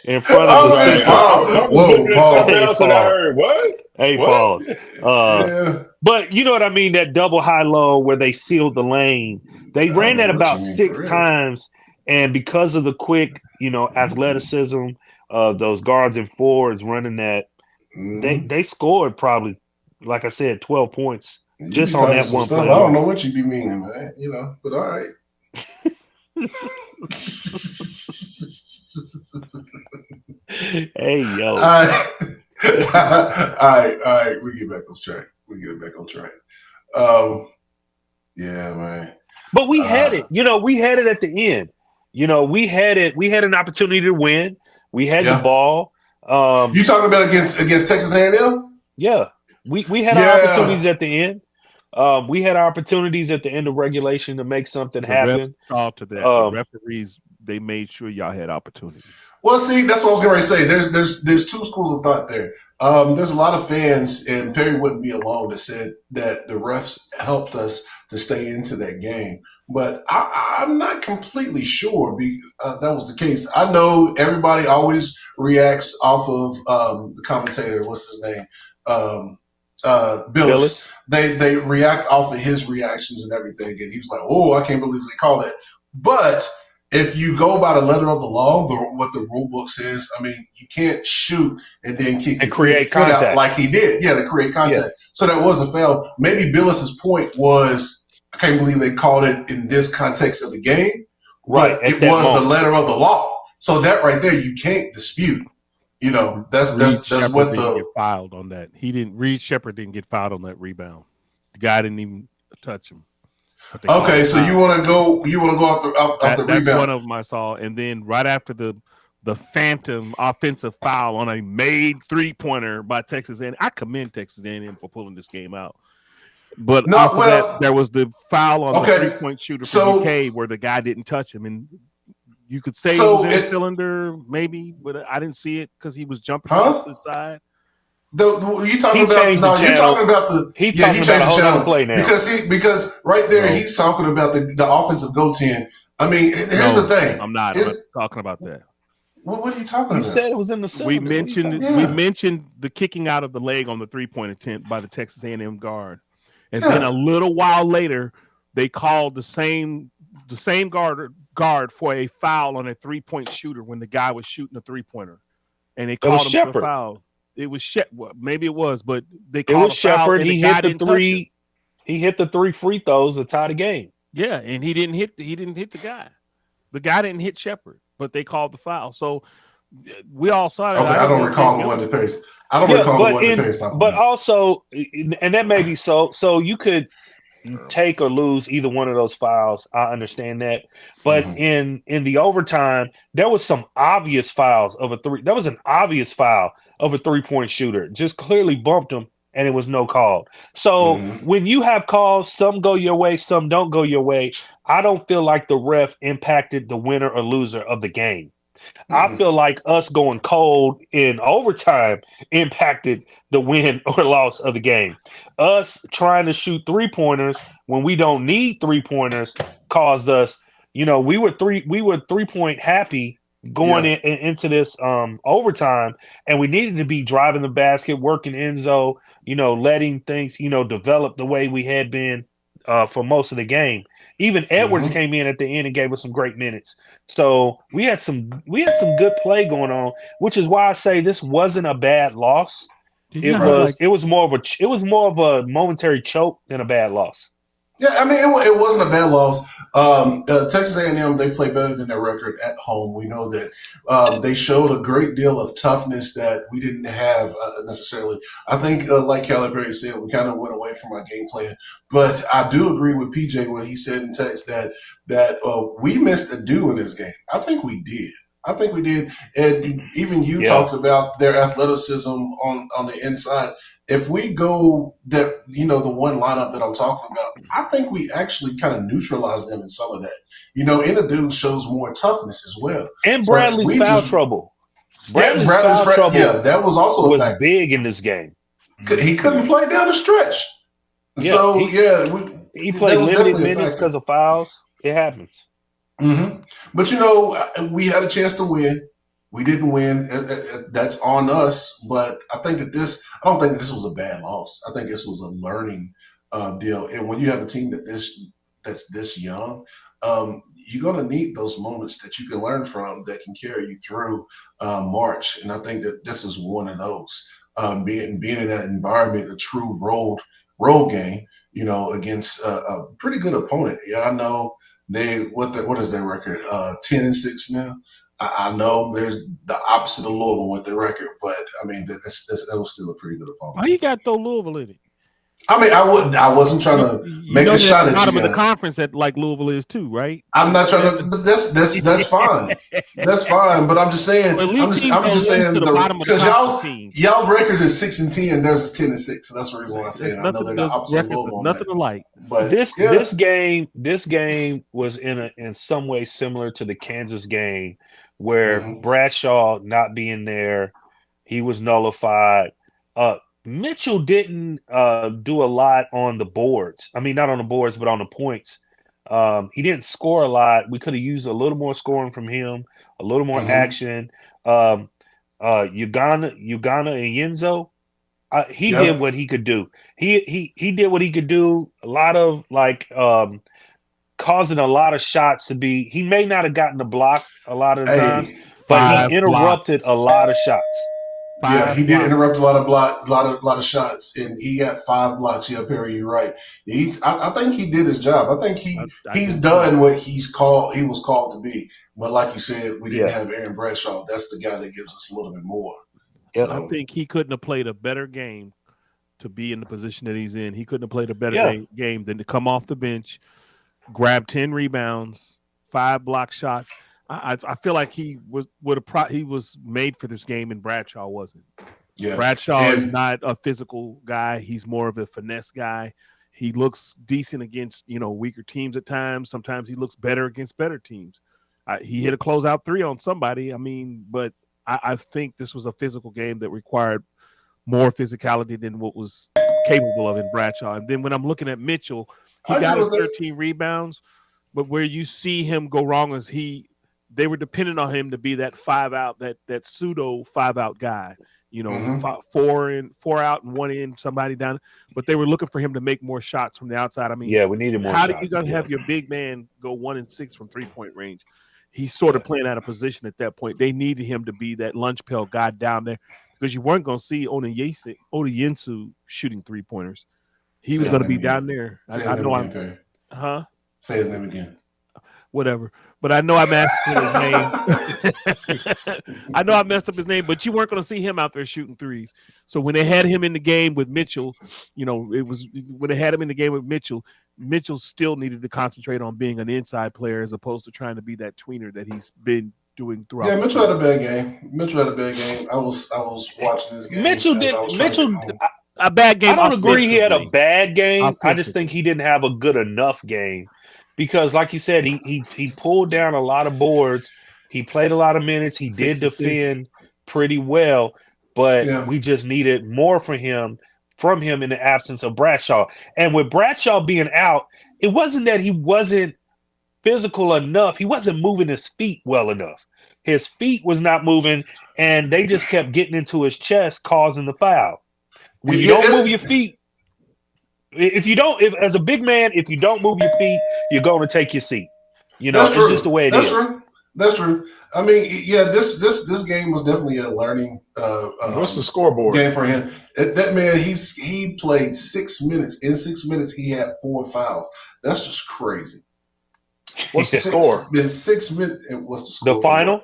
In front of the center. I was looking at something else and I heard, what? Hey, what? Pause. But you know what I mean? That double high-low where they sealed the lane. They ran that about 6 times, and because of the quick, athleticism of those guards and forwards running that, they scored probably, like I said, 12 points just on that one play. I don't know what you be meaning, man. But all right. Hey, yo. All right. We get back on track. Yeah, man. But we had it. We had it at the end. We had it. We had an opportunity to win. We had the ball. You talking about against Texas A&M? Yeah. We had our opportunities at the end. We had opportunities at the end of regulation to make something happen. To that. The referees, they made sure y'all had opportunities. Well, see, that's what I was going to say. There's 2 schools of thought there. There's a lot of fans, and Perry wouldn't be alone, that said that the refs helped us to stay into that game. But I'm not completely sure that was the case. I know everybody always reacts off of the commentator. What's his name? Billis. They react off of his reactions and everything. And he was like, oh, I can't believe they call that. But if you go by the letter of the law, what the rule book says, I mean, you can't shoot and then kick and create contact out like he did. Yeah, to create contact. Yeah. So that was a foul. Maybe Billis's point was, I can't believe they called it in this context of the game. Right. But it was the letter of the law. So that right there, you can't dispute. That's what get filed on that. Reed Shepherd didn't get fouled on that rebound. The guy didn't even touch him. Okay, so you want to go off the rebound. That's one of them I saw. And then right after the the phantom offensive foul on a made 3-pointer by Texas A&M. I commend Texas A&M for pulling this game out. But No, off of that, well, there was the foul on the okay. 3-point shooter for So, UK where the guy didn't touch him. And you could say it was so in his it, cylinder, maybe, but I didn't see it because he was jumping off huh? to the side. You talking He about? changed the No, you're channel. talking about the. He Yeah, he talking about changed a the whole other channel play now. because right there No. he's talking about the offensive goaltend. I mean, here's the thing. I'm not talking about that. What are you talking You about? said it was in the cylinder. We mentioned Yeah. we mentioned the kicking out of the leg on the 3-point attempt by the Texas A&M guard, and Yeah. then a little while later they called the same guard for a foul on a 3-point shooter when the guy was shooting a 3-pointer, and they called was him Shepherd. for a foul. It was maybe it was, but they It called was a foul Shepherd. and He the guy hit the didn't touch him. 3. He hit the 3 free throws to tie the game. Yeah, and he didn't hit the guy. The guy didn't hit Shepherd, but they called the foul. So we all saw that. Okay, I don't recall the one to pace. I don't recall the one to pace. But also, and that may be so. So you could take or lose either one of those fouls. I understand that, but in the overtime, there was some obvious fouls of a 3. There was an obvious foul of a 3-point shooter. Just clearly bumped him, and it was no call. So when you have calls, some go your way, some don't go your way. I don't feel like the ref impacted the winner or loser of the game. I feel like us going cold in overtime impacted the win or loss of the game. Us trying to shoot 3-pointers when we don't need 3-pointers caused us, we were 3-point happy going into this overtime, and we needed to be driving the basket, working Enzo, letting things, develop the way we had been for most of the game. Even Edwards came in at the end and gave us some great minutes. So we had some good play going on, which is why I say this wasn't a bad loss. It was more of a momentary choke than a bad loss. Yeah, I mean, it wasn't a bad loss. Texas A&M, they play better than their record at home. We know that they showed a great deal of toughness that we didn't have necessarily. I think, like Calibre said, we kind of went away from our game plan. But I do agree with PJ when he said in text that we missed a do in this game. I think we did. And even you talked about their athleticism on the inside. If we go that, the one lineup that I'm talking about, I think we actually kind of neutralize them in some of that. Inadu shows more toughness as well. And Bradley's foul trouble. Bradley's foul trouble. Yeah, that was also was big in this game. He couldn't play down the stretch. Yeah, so he played limited minutes because of fouls. It happens. But we had a chance to win. We didn't win. That's on us. But I don't think that this was a bad loss. I think this was a learning deal. And when you have a team that's this young, you're going to need those moments that you can learn from that can carry you through March. And I think that this is one of those. Being in that environment, a true road game, against a pretty good opponent. Yeah, I know what is their record? 10-6 now. I know there's the opposite of Louisville with the record, but I mean that was still a pretty good opponent. Why you got to throw Louisville in it? I mean, I wasn't trying to make a shot at you bottom guys. of the conference that like Louisville is too, right? I'm not trying to. But that's fine. That's fine. But I'm just saying. I'm just saying because y'all's records is 6-10. Theirs is 10-6. So that's the reason why I'm saying. I know they're the opposite of Louisville. Nothing alike. But this game was in some way similar to the Kansas game, where Bradshaw not being there, he was nullified. Mitchell didn't do a lot on the boards. I mean, not on the boards, but on the points. He didn't score a lot. We could have used a little more scoring from him, a little more action. Ugana and Yenzo, he did what he could do. He did what he could do. A lot of causing a lot of shots to be. He may not have gotten the block a lot of times, but he interrupted a lot of shots. He did interrupt a lot of shots, and he got 5 blocks. Yeah, Perry, you're right. I think he did his job. I think he's done what he was called to be. But like you said, we didn't have Aaron Bradshaw. That's the guy that gives us a little bit more. Yep. I think he couldn't have played a better game to be in the position that he's in. He couldn't have played a better game than to come off the bench, grab 10 rebounds, 5 block shots. I feel like he was he was made for this game, and Bradshaw wasn't. Yeah. Bradshaw is not a physical guy. He's more of a finesse guy. He looks decent against weaker teams at times. Sometimes he looks better against better teams. He hit a closeout 3 on somebody. I mean, but I think this was a physical game that required more physicality than what was capable of in Bradshaw. And then when I'm looking at Mitchell, he got his 13 rebounds, but where you see him go wrong is they were dependent on him to be that 5-out, that pseudo 5-out guy. 4 out and 1 in, somebody down. But they were looking for him to make more shots from the outside. I mean, we needed more how shots. How are you going to have your big man go 1 and 6 from 3-point range? He's sort of playing out of position at that point. They needed him to be that lunch pail guy down there because you weren't going to see Onoyensu shooting 3-pointers. He was going to be down there. I know I'm. Huh? Say his name again. Whatever. But I know I messed up his name. I know I messed up his name, but you weren't going to see him out there shooting threes. So when they had him in the game with Mitchell, when they had him in the game with Mitchell, Mitchell still needed to concentrate on being an inside player as opposed to trying to be that tweener that he's been doing throughout. Yeah, Mitchell had a bad game. I was watching this game. A bad game. I don't agree he had a bad game. I just think he didn't have a good enough game. Because, like you said, he pulled down a lot of boards. He played a lot of minutes. He did defend pretty well, but we just needed more from him in the absence of Bradshaw. And with Bradshaw being out, it wasn't that he wasn't physical enough. He wasn't moving his feet well enough. His feet was not moving, and they just kept getting into his chest, causing the foul. When you don't move your feet, as a big man, if you don't move your feet, you're going to take your seat. It's just the way it is. True. That's true. I mean, this game was definitely a learning. What's the scoreboard game for him? That man, he played 6 minutes. In 6 minutes, he had 4 fouls. That's just crazy. What's the score? In 6 minutes, what's the score? The final.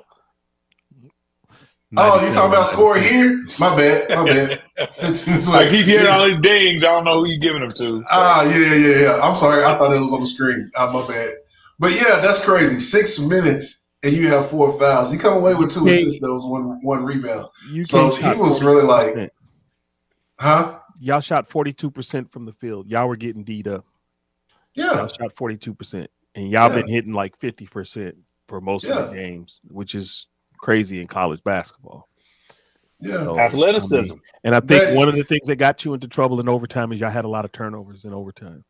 Oh, you talking about score here? My bad. 15 I keep hearing all these dings. I don't know who you giving them to. So. Yeah. I'm sorry. I thought it was on the screen. My bad. But yeah, that's crazy. 6 minutes and you have 4 fouls. He come away with 2 assists. That was one rebound. So he was really like, huh? Y'all shot 42% from the field. Y'all were getting D'd up. Yeah. Y'all shot 42%. And y'all been hitting like 50% for most of the games, which is crazy in college basketball. Yeah. So, athleticism. I think one of the things that got you into trouble in overtime is y'all had a lot of turnovers in overtime.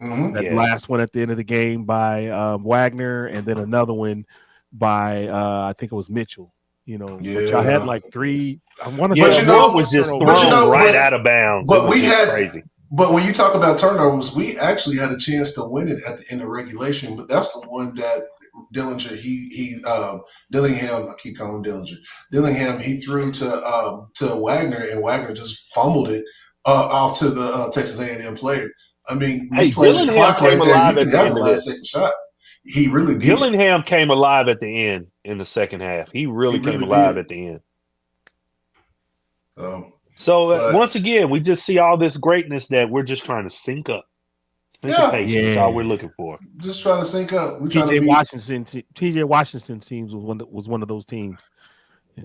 Mm-hmm. That last one at the end of the game by Wagner, and then another one by I think it was Mitchell. But y'all had like 3. I want to say it was just thrown right out of bounds. But we had crazy. But when you talk about turnovers, we actually had a chance to win it at the end of regulation. But that's the one that Dillinger, Dillingham, I keep calling him Dillinger. Dillingham, he threw to Wagner, and Wagner just fumbled it off to the Texas A&M player. I mean, Dillingham came alive at the end of this. Second shot. He really did. Dillingham came alive at the end in the second half. He really came alive at the end. So once again, we just see all this greatness that we're just trying to sync up. Syncopation is all we're looking for. Just trying to sync up. TJ Washington teams was one of those teams.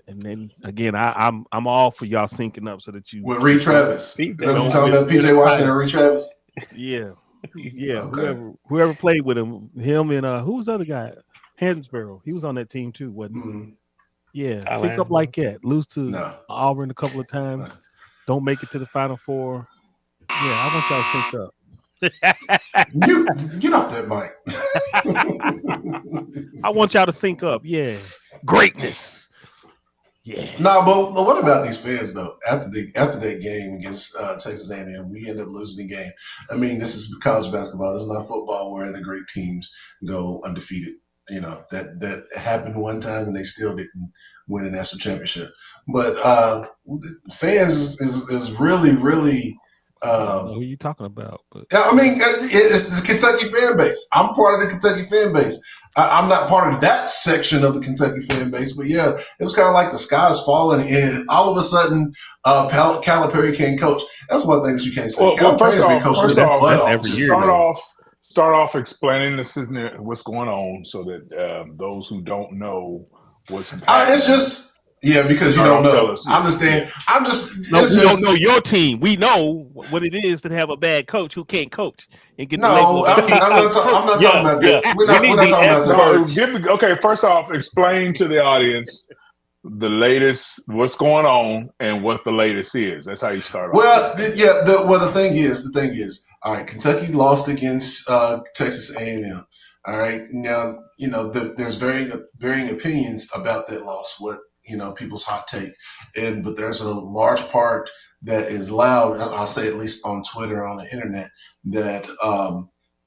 And then again, I'm all for y'all syncing up so that you with Reed Travis. Is that what you're talking about? PJ Washington and Reed Travis? Yeah. Whoever played with him and who was the other guy? Hansborough. He was on that team too, wasn't he? Mm-hmm. Yeah, sync up like that. Lose to Auburn a couple of times. Don't make it to the Final Four. Yeah, I want y'all to sync up. You get off that mic. I want y'all to sync up. Yeah, greatness. Yeah. No, but what about these fans though? After that game against Texas A&M, we end up losing the game. I mean, this is college basketball. This is not football where the great teams go undefeated. That happened one time and they still didn't win a national championship. But fans is really, really. Who are you talking about? I mean, it's the Kentucky fan base. I'm part of the Kentucky fan base. I'm not part of that section of the Kentucky fan base, but yeah, it was kind of like the sky's falling, and all of a sudden, Calipari can't coach. That's one thing that you can't say. Well, first off, that's every year. start off explaining what's going on so that those who don't know what's happening. It's just because you don't know. I understand. Yeah. I'm just don't know your team. We know what it is to have a bad coach who can't coach and get the label. I'm not talking about that. We're not talking about that. Okay, first off, explain to the audience the latest, what's going on, and what the latest is. That's how you start. The thing is, all right. Kentucky lost against Texas A&M. All right, now there's varying opinions about that loss. What people's hot take, but there's a large part that is loud. I'll say at least on Twitter, on the internet, that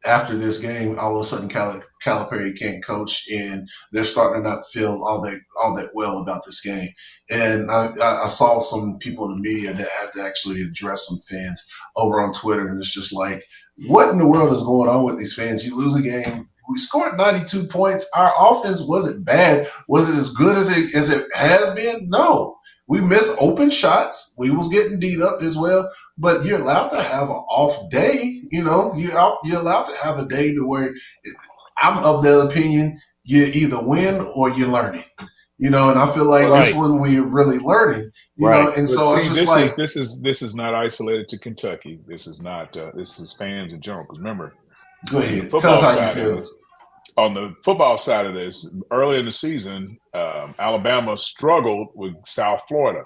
after this game, all of a sudden Calipari can't coach, and they're starting to not feel all that well about this game. And I saw some people in the media that had to actually address some fans over on Twitter, and it's just like, what in the world is going on with these fans? You lose a game. We scored 92 points. Our offense wasn't bad. Was it as good as it has been? No. We missed open shots. We was getting beat up as well. But you're allowed to have an off day. You're allowed to have a day to where I'm of the opinion you either win or you're learning. And I feel like this one we're really learning. You know, and so I'm just this is not isolated to Kentucky. This is not. This is fans in general. Because remember, go ahead. Tell us how you feel. On the football side of this, early in the season, Alabama struggled with South Florida.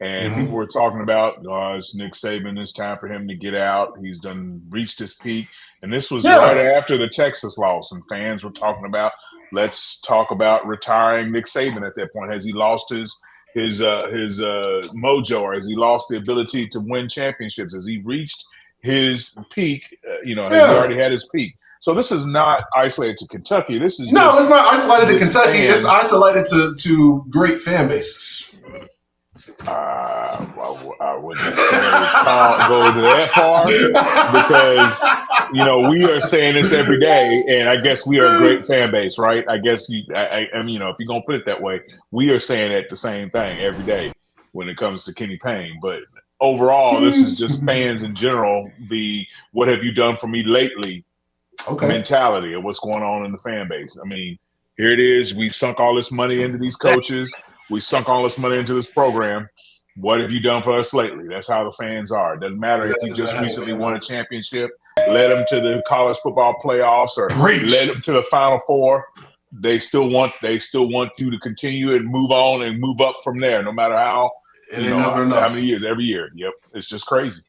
And people were talking about, it's Nick Saban, it's time for him to get out. He's reached his peak. And this was right after the Texas loss. And fans were talking about, let's talk about retiring Nick Saban at that point. Has he lost his mojo, or has he lost the ability to win championships? Has he reached his peak? Has he already had his peak? So this is not isolated to Kentucky. It's not isolated to Kentucky. It's isolated to great fan bases. I wouldn't necessarily go to that far because we are saying this every day, and I guess we are a great fan base, right? I guess if you're gonna put it that way, we are saying that the same thing every day when it comes to Kenny Payne. But overall, this is just fans in general. What have you done for me lately? Mentality of what's going on in the fan base. I mean, here it is. We sunk all this money into these coaches. We sunk all this money into this program. What have you done for us lately? That's how the fans are. It doesn't matter if you just recently won a championship, led them to the college football playoffs, or led them to the Final Four. They still want you to continue and move on and move up from there, no matter how many years. Every year. Yep, it's just crazy.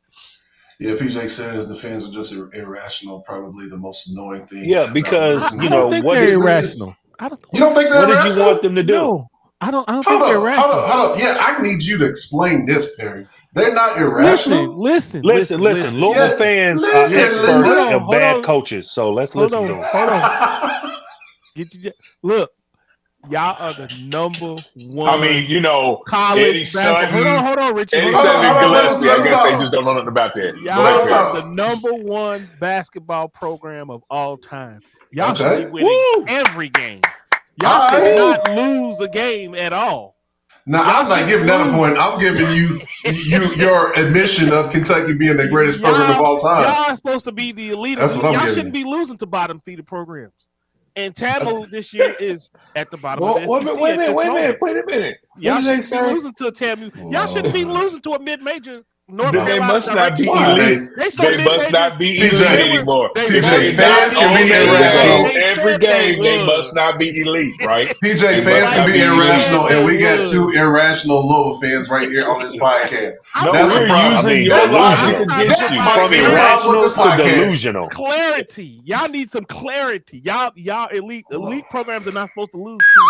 Yeah, PJ says the fans are just irrational. Probably the most annoying thing. Yeah, because I don't think they're irrational. You don't think they're irrational? What did you want them to do? No, I don't think they're irrational. Hold up. Yeah, I need you to explain this, Perry. They're not irrational. Listen. Louisville fans are experts of bad coaches, so let's listen to them. Hold on. Look. Y'all are the number one. I mean, college Eddie Sutton. Hold on, Richard. Eddie Sutton and Gillespie. I guess they just don't know nothing about that. Y'all are the number one basketball program of all time. Y'all should be winning every game. Y'all should not lose a game at all. Now, I'm not giving that a point. I'm giving you your admission of Kentucky being the greatest program of all time. Y'all are supposed to be the elite. That's what I'm y'all giving. Shouldn't be losing to bottom-feeder programs. And Tamu this year is at the bottom of the SEC. Wait a minute. Y'all shouldn't be losing to a Tamu. Y'all shouldn't be losing to a mid-major. They must not be elite. They must not be elite anymore. PJ, fans can be irrational. Every game, they must not be elite, right? PJ, fans can be irrational, and we got two irrational Louisville fans right here on this podcast. That's the problem. Using your logic against you from irrational to delusional. Clarity. Y'all need some clarity. Y'all elite programs are not supposed to lose to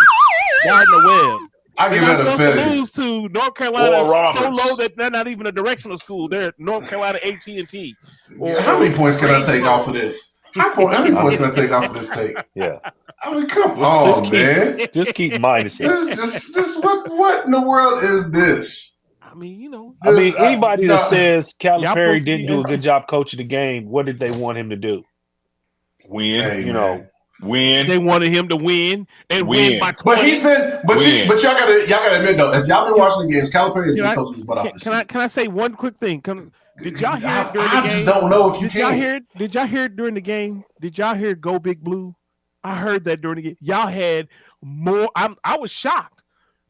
Gardner-Webb. I give that a supposed to lose to North Carolina so low that they're not even a directional school. They're North Carolina AT&T. How many points can I take off of this? How many points can I take off of this take? Yeah. I mean, come on, man. Just keep minusing. This what in the world is this? I mean, anybody that says Calipari didn't do a good job coaching the game, what did they want him to do? Win. Win. They wanted him to win and win by 20. But he's been. But y'all gotta admit though, if y'all been watching the games, Calipari has been coaching his butt off. Can I say one quick thing? Did y'all hear it during the I game? just don't know if you Did y'all can. hear it? Did y'all hear it during the game? Did y'all hear Go Big Blue? I heard that during the game. Y'all had more. I was shocked,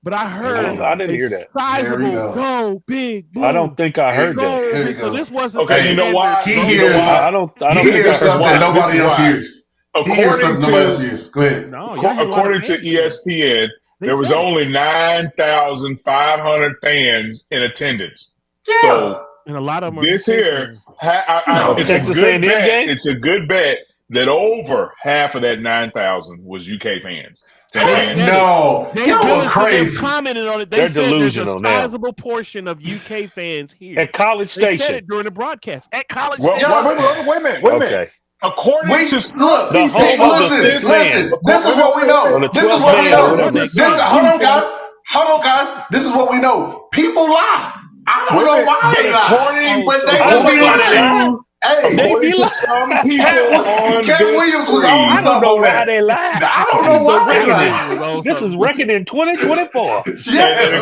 but I heard I didn't hear that. sizable There we go. Go Big Blue. I don't think I heard that. Go Here we big. So go. this wasn't Okay, the you know why? standard He Go You know hears. why? I don't He think I hears heard stuff why. that that. This nobody is else why. hears. He hears stuff According nobody else to hears. Go ahead. No, y'all hear a lot of according to fans here. ESPN, They there was said it. only 9,500 fans in attendance. Yeah. So And a lot of them are this UK here, fans. No. it's Texas a good A&M bet. game? It's a good bet that over half of that 9,000 was UK fans. You know what I'm saying? No. They Y'all Billis are crazy. commented on it. They They're said there's a delusional now. sizable portion of UK fans here. At College They said Station. it during the broadcast. At College Well, Station. wait a minute. Okay. According Wait, to some look, The people, home of the listen, sixth man. listen. This is what we Or know. the This is 12th what we man, or know. whatever they This, say. hold on, guys. Hold on, guys. This is what we know. People lie. I don't Wait a know minute, why they lie. according, But they I just don't be know why they lie. lying. Hey, They according be to lying. some people on Cat this Williams was stream, on I don't something know on why that. they lie. I don't know This is a why they reckoning. lie. This is reckoning 2024. and Yeah.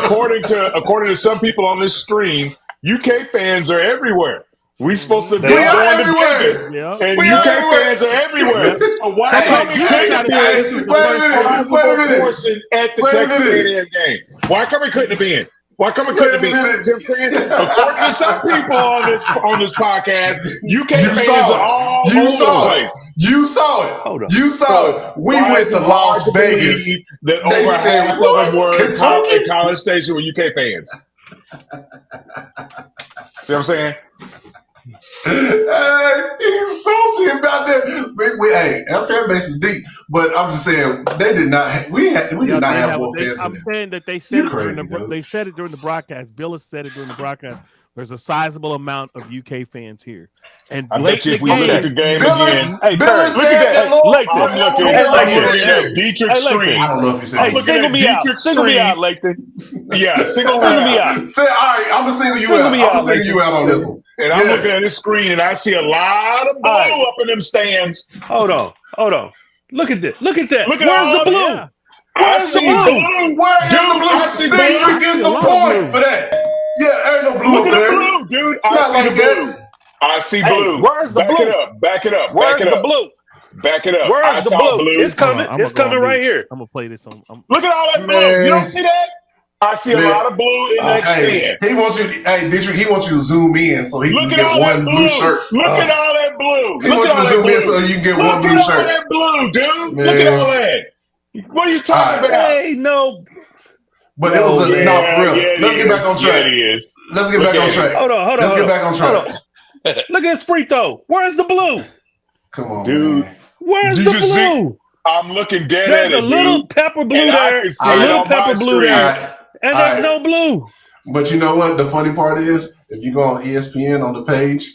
according to some people on this stream, UK fans are everywhere. We supposed to be They We are going to everywhere. Vegas, Yeah. and We are UK everywhere. fans are everywhere. So why Hey, come you it try couldn't to say this be was a the first sizable Wait a minute. portion at the Wait a Texas minute. A&M game? Why come it couldn't have been? Why come it Wait couldn't a have been? minute. See what I'm saying? According to some people on this podcast, UK You fans saw are all it. You over the saw it. place. You saw it. Hold on. You saw So it. We why went is to it hard Las to Vegas. believe that They over said, half of what? them were Kentucky? at College Station were UK fans? See what I'm saying? He's salty about that. Hey, our fan base is deep, but I'm just saying they did not. We did not have more fans I'm than them. saying that they said You it during crazy, the dude. they said it during the broadcast. Billis said it during the broadcast. There's a sizable amount of UK fans here, and I late bet you in if we the look at the game, game Billis, again, Hey, Billis Kurt, look at said that. Lord, Lathan. I'm looking Hey, at Lathan. Dietrich Hey, Stream. Lathan. I don't know if he said I'm Hey, looking single at me out. Dietrich Single me Stream. out, Lathan. Yeah, single Single me out. out. Say, all right, I'm gonna single you Single out. me I'm out, gonna single Lathan. you out on this one. And I'm Yes. looking at this screen and I see a lot of blue All right. up in them stands. Hold on. Look at this. Look at that. Look at Where's all the blue? yeah. I Where's the see blue? blue. Where is Dude, the blue? I see Big blue. Tree gets I see a some lot of point blue. for that. Yeah, ain't no blue Look over at the there. blue, dude. I Not see like the that. blue. I see Hey, blue. where's the Back blue? it up. Back it up. Back Where's it the up. blue? Back it up. I Where's the saw blue? blue. It's coming. I'm It's gonna go coming on right mute. here. I'm gonna play this on. Look at all that blue. Man. You don't see that? I see a Man. lot of blue in that Hey, stand. he wants you. Hey, Dietrich, he wants you to zoom in so he Look can at all get that one blue. blue shirt. Look at all that blue. He Look wants at you all to that zoom in blue. so you can get Look one blue at all shirt. that blue, dude. Man. Look at all that. What are you talking All right. about? Hey, no. But it was a Yeah, no for real. yeah, it Let's get is. back on Yeah, track. it is. Let's get Look back on at it. track. Hold on. Let's get back on track. Look at this free throw. Where's the blue? Come on, Dude. man. Where's You the can see- blue? I'm looking dead There's at a it, little dude. pepper blue And I there. can see A it little on my pepper blue screen. All there. right. And All there's right. no blue. But you know what? The funny part is, if you go on ESPN on the page,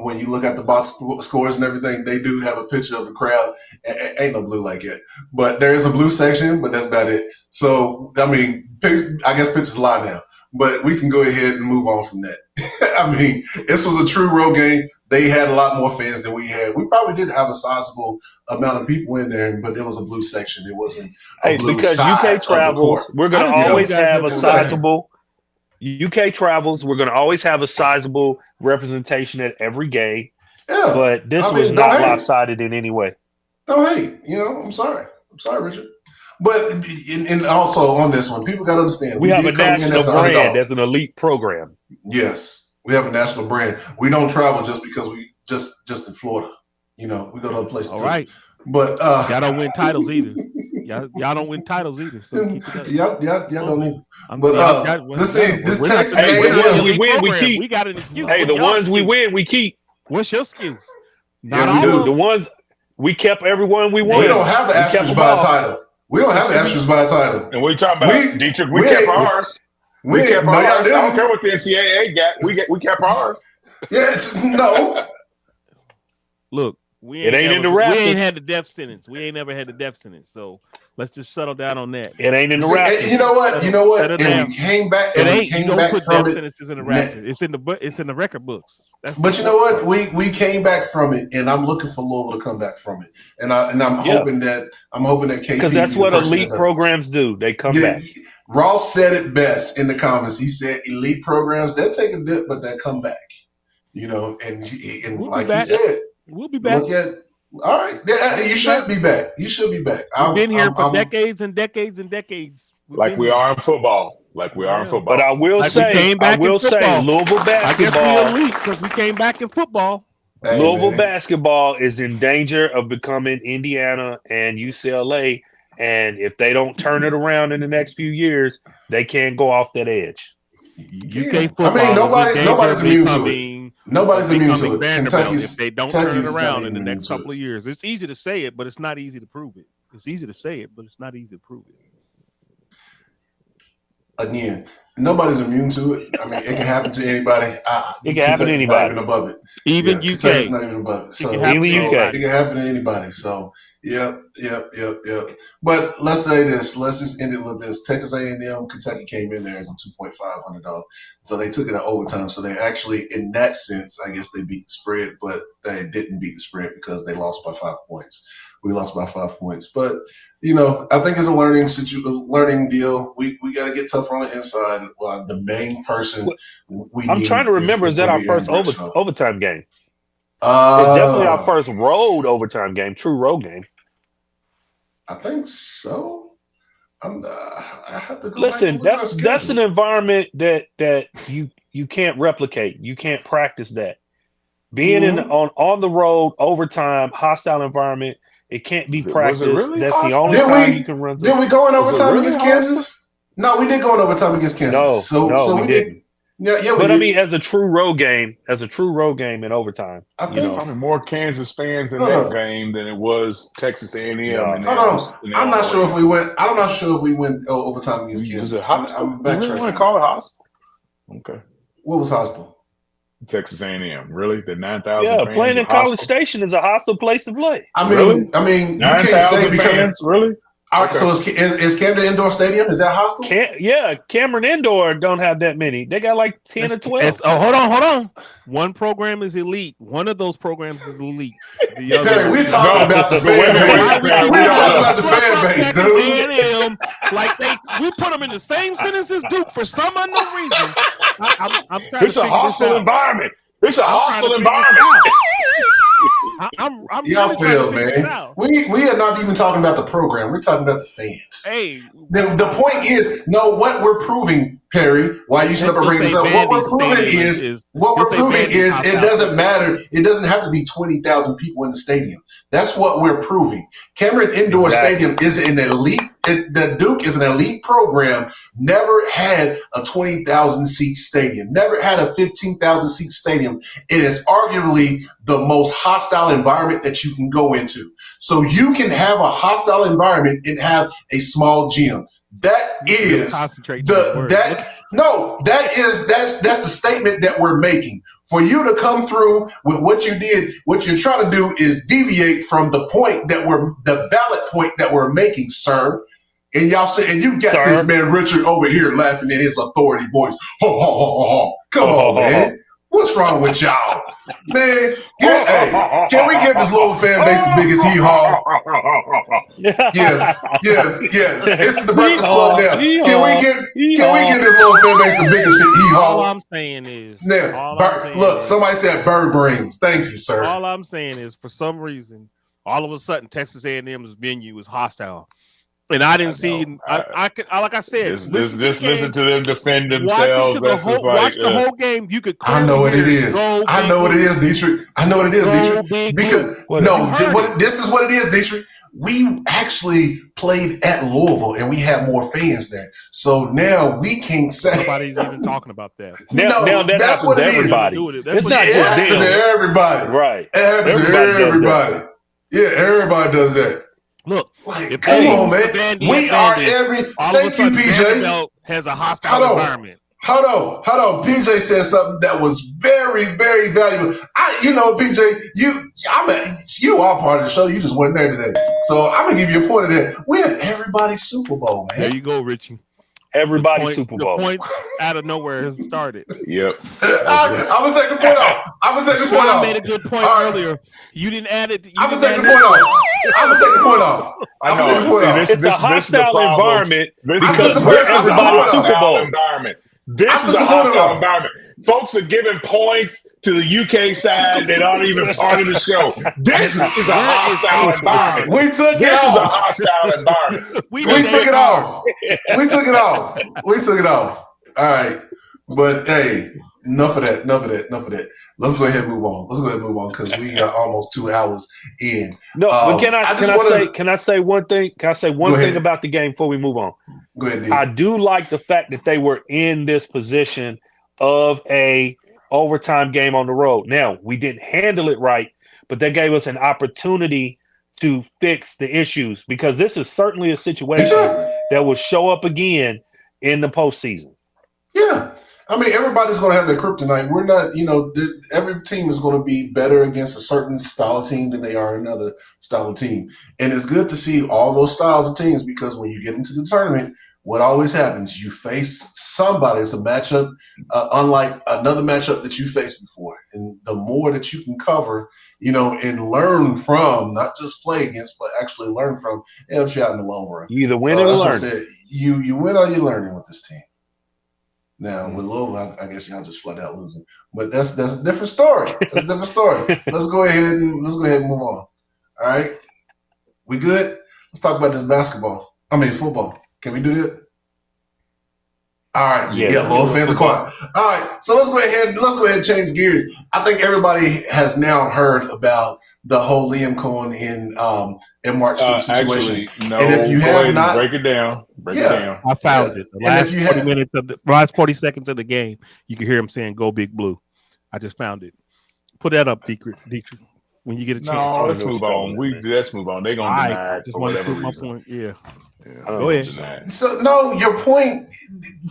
when you look at the box scores and everything, they do have a picture of the crowd. Ain't no blue like it, but there is a blue section, but that's about it. So I mean, I guess pictures lie now. But we can go ahead and move on from that. I mean, this was a true road game. They had a lot more fans than we had. We probably did have a sizable amount of people in there, but there was a blue section. It wasn't a Hey, blue because side UK of the travels, court. we're going I to just know always you guys have have a a sizable UK travels. We're going to always have a sizable representation at every game, Yeah, but this I mean, was don't not hate. lopsided in any way. Don't hate. You know, I'm sorry, Richard. But and also on this one, people got to understand We have a did come in national as an underdog. brand as an elite program. Yes, we have a national brand. We don't travel just because we just in Florida. You know, we go to other places All too. right, But y'all don't win titles either. Y'all don't win titles either. So keep it up. y'all don't need. I'm- But y'all- let's see. This we're not Texas the Hey, same the ones A&M. we win, we program. keep. We got an excuse. Hey, What's the y'all ones we excuse? win, we keep. What's your excuse? Yeah, Not we all do. of The them. ones we kept everyone we won. We don't have an We kept asterisk them by a all. title. We don't have an asterisk by a title. And what are you talking about? We- Dietrich, we we kept ain't- ours. We kept no, y'all ours. I don't didn't. care what the NCAA got. We kept ours. Yeah, no. Look, we It ain't in the we Raptors. ain't had the death sentence. We ain't never had the death sentence. So let's just settle down on that. It ain't in the See, Raptors. you know what? You know what? Settle And down. we came back. It And we ain't. You came don't back put from death it. sentences in the Ne- Raptors. It's in the record books. That's But you know what? We came back from it, and I'm looking for Louisville to come back from it, and I'm Yeah. hoping that KP, Because that's the what person elite that does- programs do. They come Yeah, back. Ross said it best in the comments. He said elite programs, they'll take a dip, but they come back. And We'll like be you back. said, We'll be back. look at. All right, yeah, you should be back. You should be back. We've been here for decades and decades and decades. Like we are in football. Like we are in football. But I will say, Louisville basketball. I guess we're elite because we came back in football. Hey, Louisville man. basketball is in danger of becoming Indiana and UCLA, and if they don't turn it around in the next few years, they can't go off that edge. UK football. I mean, nobody's immune to it. Nobody's immune to it. If they don't turn it around in the next couple of years, it's easy to say it, but it's not easy to prove it. It's easy to say it, but it's not easy to prove it. Again, nobody's immune to it. I mean, it can happen to anybody. It can happen to anybody. Not even above it. Even UK. Kentucky's not even above it. So, even UK. It can happen to anybody. So, yep. But let's say this. Let's just end it with this. Texas A&M, Kentucky came in there as a 2.5 underdog. So they took it to overtime. So they actually, in that sense, I guess they beat the spread, but they didn't beat the spread because they lost by 5 points. We lost by 5 points. But, I think it's a learning deal. We got to get tougher on the inside. The main person I'm trying to remember, is that our first overtime game? It's definitely our first road overtime game, true road game. I think so. I have to go Listen, back that's an environment that you can't replicate. You can't practice that. Being on the road, overtime, hostile environment, it can't be practiced. Really that's the only time you can run. Did we go in overtime against Kansas? No, we did go in overtime against Kansas. No, we didn't. Yeah, but I mean, as a true road game in overtime, I think probably more Kansas fans in that game than it was Texas A&M. I'm not sure if we went. I'm not sure if we went overtime against Kansas. Was it hostile? You really want to call it hostile? Okay. What was hostile? Texas A&M, really? The 9,000. Yeah, playing in College Station is a hostile place to play. I mean, you can't say because fans, really. Okay. So is Camden Indoor Stadium? Is that hostile? Cameron Indoor don't have that many. They got like 10 or 12. Hold on. One program is elite. One of those programs is elite. The other Perry, we're talking about the fan base. We're talking about the fan base, dude. We put them in the same sentence as Duke for some unknown reason. I'm trying it's to a hostile environment. It's a hostile environment. I'm Y'all really failed, man. We are not even talking about the program. We're talking about the fans. Hey, the point is, what we're proving, Perry. Why you should have bring this up? What we're proving is it doesn't matter. It doesn't have to be 20,000 people in the stadium. That's what we're proving. Cameron Indoor Stadium is an elite. The Duke is an elite program. Never had a 20,000 seat stadium. Never had a 15,000 seat stadium. It is arguably the most hostile environment that you can go into. So you can have a hostile environment and have a small gym. That's the statement that we're making. For you to come through with what you did, what you're trying to do is deviate from the valid point that we're making, sir. And y'all say, and you got this man Richard over here laughing in his authority voice. Ho, ho, ho, ho, ho. Come on, man. What's wrong with y'all? Man, can we give this Louisville fan base the biggest hee-haw? Yes. This is the Breakfast Club now. Can we give this Louisville fan base the biggest hee-haw? All I'm saying is, somebody said bird brains. Thank you, sir. All I'm saying is, for some reason, all of a sudden, Texas A&M's venue is hostile. And I didn't see. Like I said, listen to them defend themselves. Watch the whole game. You could. I know what it is. I know what it is, Dietrich. Because this is what it is, Dietrich. We actually played at Louisville and we had more fans there. So now we can't say nobody's even talking about that. Now that's what it is. Everybody. It's not just them. It's everybody. Right. It happens to everybody. Yeah, everybody does that. Look, come on, man. We are Thank you, PJ. Has a hostile environment. Hold on. PJ said something that was very, very valuable. PJ, you are part of the show. You just weren't there today. So I'm gonna give you a point of that. We're at everybody's Super Bowl, man. There you go, Richie. Everybody's Super Bowl. The point out of nowhere has started. Yep. I'm gonna take the point off. I made a good point earlier. You didn't add it. I'm gonna take the point off. I know. It's a hostile environment because we're everybody's Super Bowl environment. This is a hostile environment. Folks are giving points to the UK side that aren't even part of the show. This is a hostile environment. We took This it is a off. hostile environment. We took it off. We took it off. We took it off. All right. But hey, enough of that. Let's go ahead and move on because we are almost 2 hours in. No, but can I say one thing? Can I say one thing about the game before we move on? Go ahead, D. I do like the fact that they were in this position of a overtime game on the road. Now, we didn't handle it right, but that gave us an opportunity to fix the issues because this is certainly a situation that will show up again in the postseason. Yeah. I mean, everybody's going to have their kryptonite. We're not, every team is going to be better against a certain style of team than they are another style of team. And it's good to see all those styles of teams because when you get into the tournament, what always happens, you face somebody. It's a matchup unlike another matchup that you faced before. And the more that you can cover, and learn from, not just play against, but actually learn from, it helps you out in the long run. You either win or learn. You win or you're learning with this team. Now, with Louisville, I guess y'all just flat out losing. But that's a different story. Let's go ahead and move on. All right? We good? Let's talk about this football. Can we do that? All right. Yeah, Louisville fans are quiet. All right. So let's go ahead and change gears. I think everybody has now heard about the whole Liam Coen and Mark Stoops situation. Actually, no, and if you have not, break it down. I found it. The last 40 seconds of the game, you can hear him saying "Go Big Blue." I just found it. Put that up, Dietrich. When you get a chance. No, let's move on. Let's move on. They're gonna deny it for whatever reason. My point. Yeah. Go ahead. So no, your point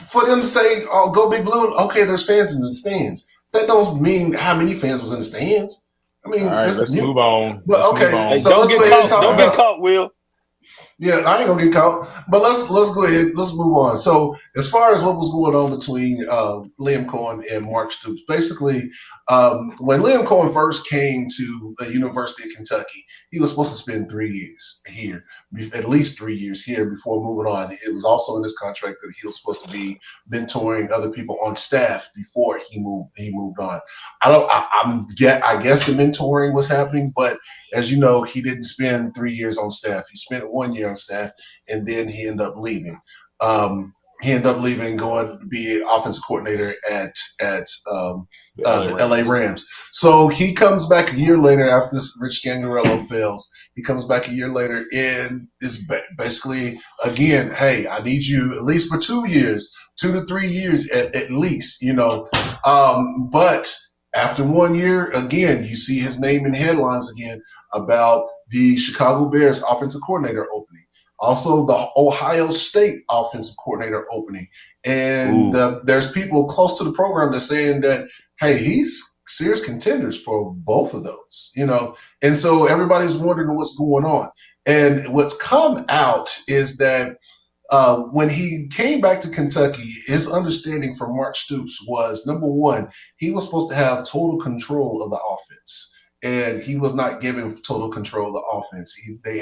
for them to say, "Oh, go Big Blue." Okay, there's fans in the stands. That don't mean how many fans was in the stands. I mean, all right, let's move on. But okay, hey, so let's go ahead and talk about. Don't get caught, Will. Yeah, I ain't gonna get caught. But let's go ahead. Let's move on. So as far as what was going on between Liam Coen and Mark Stoops, basically, when Liam Coen first came to the University of Kentucky, he was supposed to spend 3 years here, at least 3 years here before moving on. It was also in his contract that he was supposed to be mentoring other people on staff before he moved on. I guess the mentoring was happening, but as you know, he didn't spend 3 years on staff. He spent 1 year on staff, and then he ended up leaving. He ended up leaving and going to be offensive coordinator at the LA Rams. So he comes back a year later after Rich Scangarello fails. He comes back a year later and is basically, again, hey, I need you at least for 2 years, 2 to 3 years at least, But after 1 year, again, you see his name in headlines again about the Chicago Bears offensive coordinator opening. Also, the Ohio State offensive coordinator opening. And there's people close to the program that's saying that, hey, he's serious contenders for both of those, And so everybody's wondering what's going on. And what's come out is that when he came back to Kentucky, his understanding from Mark Stoops was, number one, he was supposed to have total control of the offense. And he was not given total control of the offense. They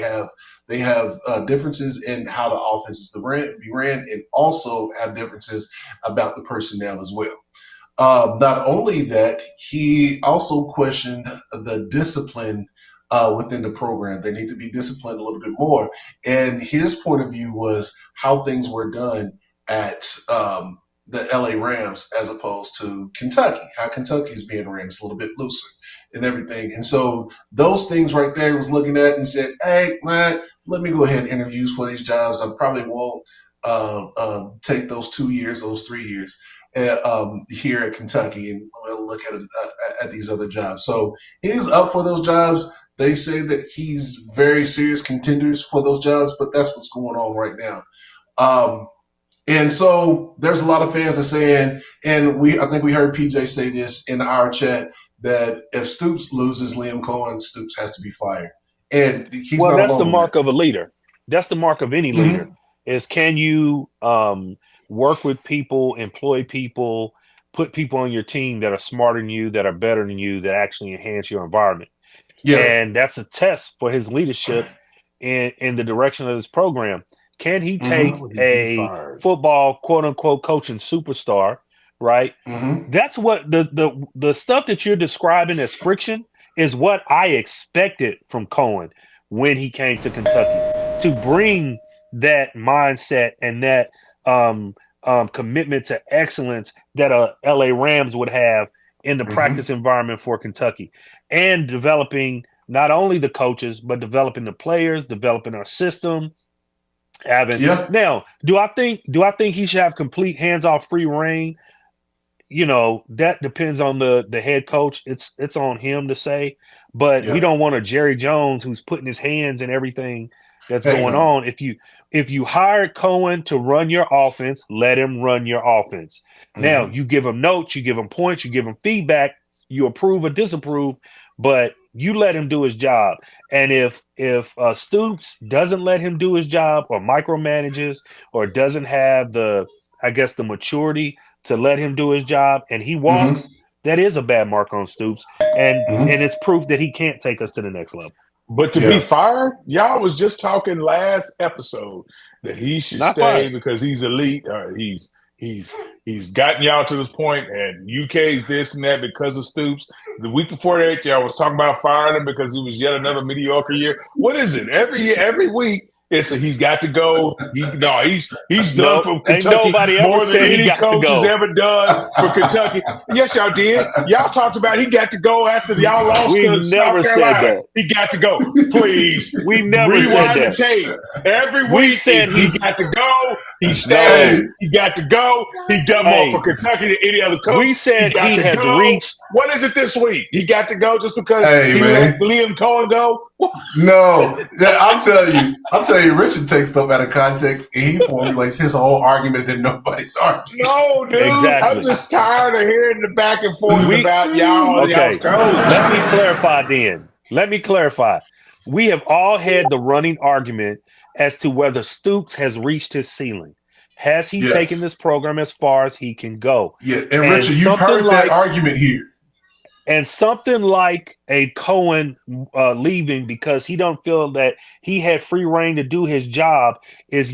have differences in how the offense is to be ran, and also have differences about the personnel as well. Not only that, he also questioned the discipline within the program. They need to be disciplined a little bit more. And his point of view was how things were done at the LA Rams as opposed to Kentucky, how Kentucky is being ran. It's a little bit looser and everything. And so those things right there he was looking at and said, hey, man, let me go ahead and interview for these jobs. I probably won't take those 2 years, those 3 years here at Kentucky, and we'll look at these other jobs. So he's up for those jobs. They say that he's very serious contenders for those jobs, but that's what's going on right now. And so there's a lot of fans that are saying, and I think we heard PJ say this in our chat, that if Stoops loses Liam Coen, Stoops has to be fired. And that's the mark of a leader. That's the mark of any leader, is can you work with people, employ people, put people on your team that are smarter than you, that are better than you, that actually enhance your environment. Yeah. And that's a test for his leadership in the direction of this program. Can he take Would he be a fired? football quote unquote coaching superstar, right? That's what the stuff that you're describing as friction is what I expected from Coen when he came to Kentucky, to bring that mindset and that commitment to excellence that a LA Rams would have in the practice environment for Kentucky, and developing not only the coaches but developing the players, developing our system. Now, do I think he should have complete hands-off free reign? That depends on the head coach. It's on him to say, but we don't want a Jerry Jones who's putting his hands in everything that's going on. If you hire Coen to run your offense, let him run your offense. Now, you give him notes, you give him points, you give him feedback, you approve or disapprove, but you let him do his job. And if Stoops doesn't let him do his job, or micromanages, or doesn't have the maturity to let him do his job, and he walks, that is a bad mark on Stoops, and it's proof that he can't take us to the next level. But to be fired, y'all was just talking last episode that he should stay because he's elite. He's gotten y'all to this point, and UK's this and that because of Stoops. The week before that, y'all was talking about firing him because it was yet another mediocre year. What is it? Every week, he's got to go. He's done for Kentucky more than any coach has ever done for Kentucky. Yes, y'all did. Y'all talked about he got to go after y'all lost to South Carolina. He got to go. Please, we never rewind said the tape. Every week he got to go. He stayed. He got to go. He done more for Kentucky than any other coach. We said he has reached. What is it this week? He got to go just because he let Liam Coen go? No, I'm telling you, Richard takes stuff out of context and he formulates his whole argument that nobody's arguing. No, dude. Exactly. I'm just tired of hearing the back and forth about y'all. Okay, let me clarify then. Let me clarify. We have all had the running argument as to whether Stoops has reached his ceiling. Has he taken this program as far as he can go? Yeah, and Richard, you've heard that argument here. And something like a Coen leaving because he don't feel that he had free reign to do his job is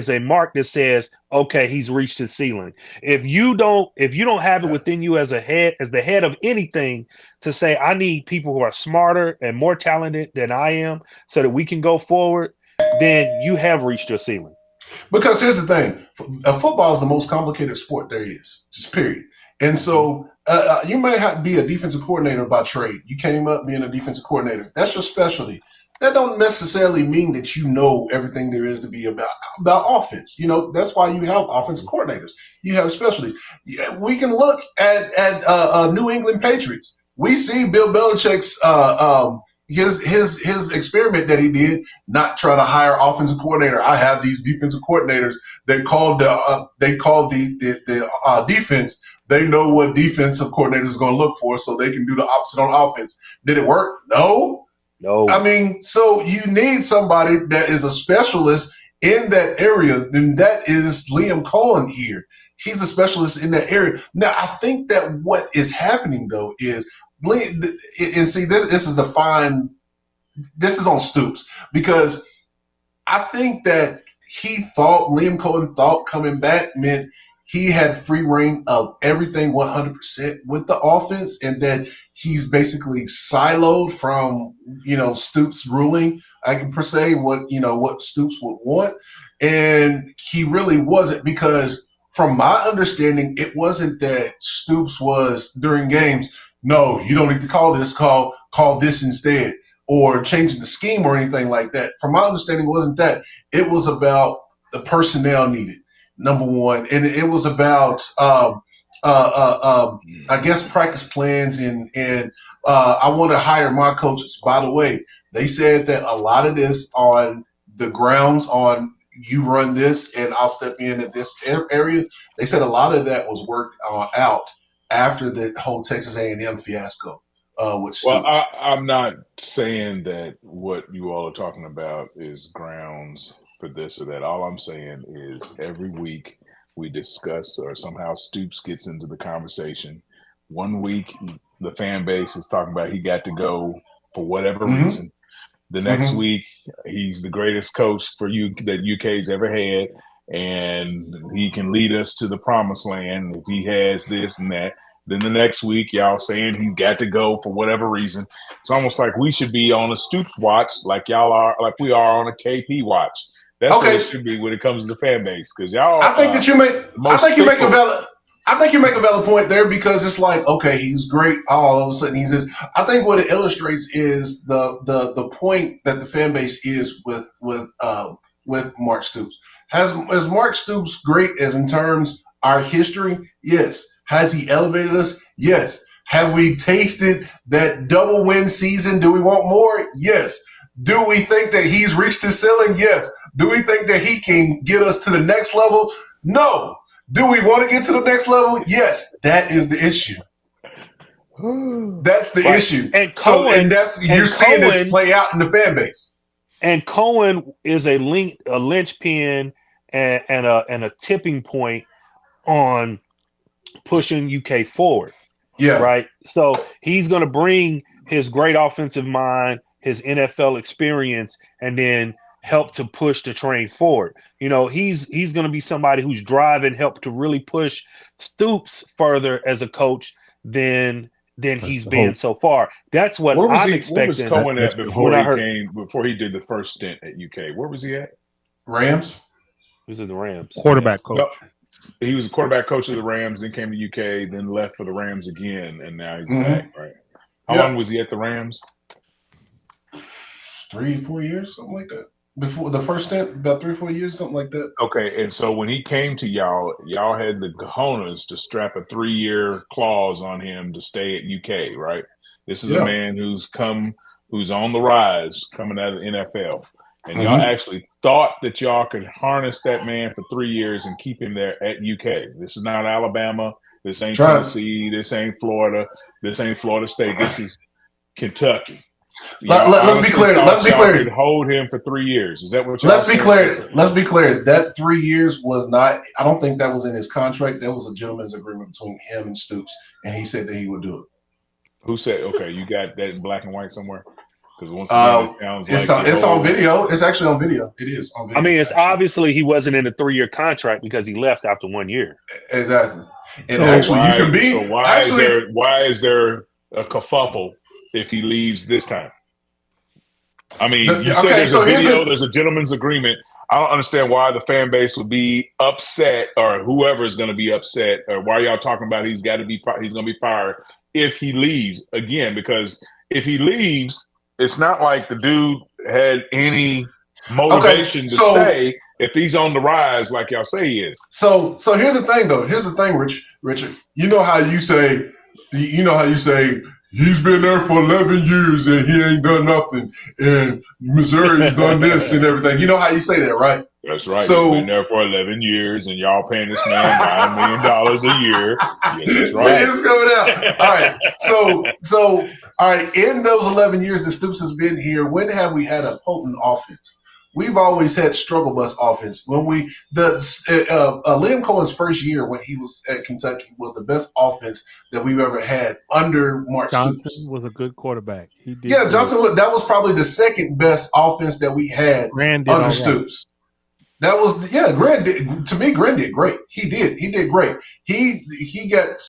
a mark that says, okay, he's reached his ceiling. If you don't have it within you as the head of anything to say, I need people who are smarter and more talented than I am so that we can go forward, then you have reached your ceiling. Because here's the thing, football is the most complicated sport there is, just period. And so you may have to be a defensive coordinator by trade. You came up being a defensive coordinator. That's your specialty. That don't necessarily mean that you know everything there is to be about offense. That's why you have offensive coordinators. You have specialties. We can look at New England Patriots. We see Bill Belichick's his experiment that he did, not try to hire offensive coordinator. I have these defensive coordinators. They called the defense. They know what defensive coordinator is going to look for, so they can do the opposite on offense. Did it work? No. I mean, so you need somebody that is a specialist in that area, then that is Liam Coen here. He's a specialist in that area. Now, I think that what is happening, though, is and see, this is on Stoops, because I think that Liam Coen thought coming back meant he had free reign of everything 100% with the offense, and that he's basically siloed from, Stoops' ruling, per se, what Stoops would want. And he really wasn't, because from my understanding, it wasn't that Stoops was during games, no, you don't need to call this, call this instead, or changing the scheme or anything like that. From my understanding, it wasn't that. It was about the personnel needed, number one. And it was about, I guess, practice plans and I want to hire my coaches. By the way, they said that a lot of this on the grounds on you run this and I'll step in at this area. They said a lot of that was worked out after the whole Texas A&M fiasco. Well, I'm not saying that what you all are talking about is grounds for this or that. All I'm saying is every week we discuss, or somehow Stoops gets into the conversation. One week the fan base is talking about he got to go for whatever reason. The next week, he's the greatest coach for you that UK's ever had, and he can lead us to the promised land if he has this and that. Then the next week, y'all saying he's got to go for whatever reason. It's almost like we should be on a Stoops watch, like y'all are, like we are on a KP watch. That's what it should be when it comes to the fan base, because y'all. I think that you make. I think you make a valid. I think you make a valid point there, because it's like, okay, he's great. All of a sudden he's this. I think what it illustrates is the point that the fan base is with Mark Stoops. Is Mark Stoops great as in terms our history? Yes. Has he elevated us? Yes. Have we tasted that double win season? Do we want more? Yes. Do we think that he's reached his ceiling? Yes. Do we think that he can get us to the next level? No. Do we want to get to the next level? Yes. That is the issue. That's the issue. And you're seeing this play out in the fan base. And Coen is a linchpin and a tipping point on pushing UK forward. Yeah. Right. So he's going to bring his great offensive mind, his NFL experience, and then help to push the train forward. You know, he's going to be somebody who's driving, help to really push Stoops further as a coach than he's been so far. That's what I'm expecting. Where was Coen at before he did the first stint at UK? Where was he at? Rams. He was in the Rams. Quarterback coach. No, he was a quarterback coach of the Rams, then came to UK, then left for the Rams again, and now he's back, right? How long was he at the Rams? 3-4 years, something like that. Before the first stint, about 3-4 years, something like that. Okay, and so when he came to y'all had the cojones to strap a 3-year clause on him to stay at UK, right? This is a man who's on the rise coming out of the NFL. And y'all actually thought that y'all could harness that man for 3 years and keep him there at UK. This is not Alabama. This ain't Tennessee. This ain't Florida. This ain't Florida State. This is Kentucky. Let's be clear. Let's be clear. Could hold him for 3 years. Is that what you're Let's be clear. Let's be clear. That 3 years was not. I don't think that was in his contract. That was a gentleman's agreement between him and Stoops, and he said that he would do it. Who said? Okay, you got that in black and white somewhere. Because once again, it sounds like it's on video. It's actually on video. It is on video. I mean, it's obviously he wasn't in a 3-year contract because he left after 1 year. Exactly. And why is there a kerfuffle if he leaves this time? I mean, you said there's a video, there's a gentleman's agreement. I don't understand why the fan base would be upset, or whoever is going to be upset, or why y'all talking about he's going to be fired if he leaves again. Because if he leaves, it's not like the dude had any motivation to stay if he's on the rise like y'all say he is. So here's the thing, though. Here's the thing, Richard. You know how you say he's been there for 11 years and he ain't done nothing, and Missouri's done this and everything. You know how you say that, right? That's right. So, he's been there for 11 years and y'all paying this man $9 million a year. Yes, that's right. See, it's coming out. All right. So, all right. In those 11 years that Stoops has been here, when have we had a potent offense? We've always had struggle bus offense. When Liam Coen's first year when he was at Kentucky was the best offense that we've ever had under Mark Johnson Stoops. Was a good quarterback. He did. Yeah, Johnson. That was probably the second best offense that we had under Stoops. That was Gren did great. He did great. He got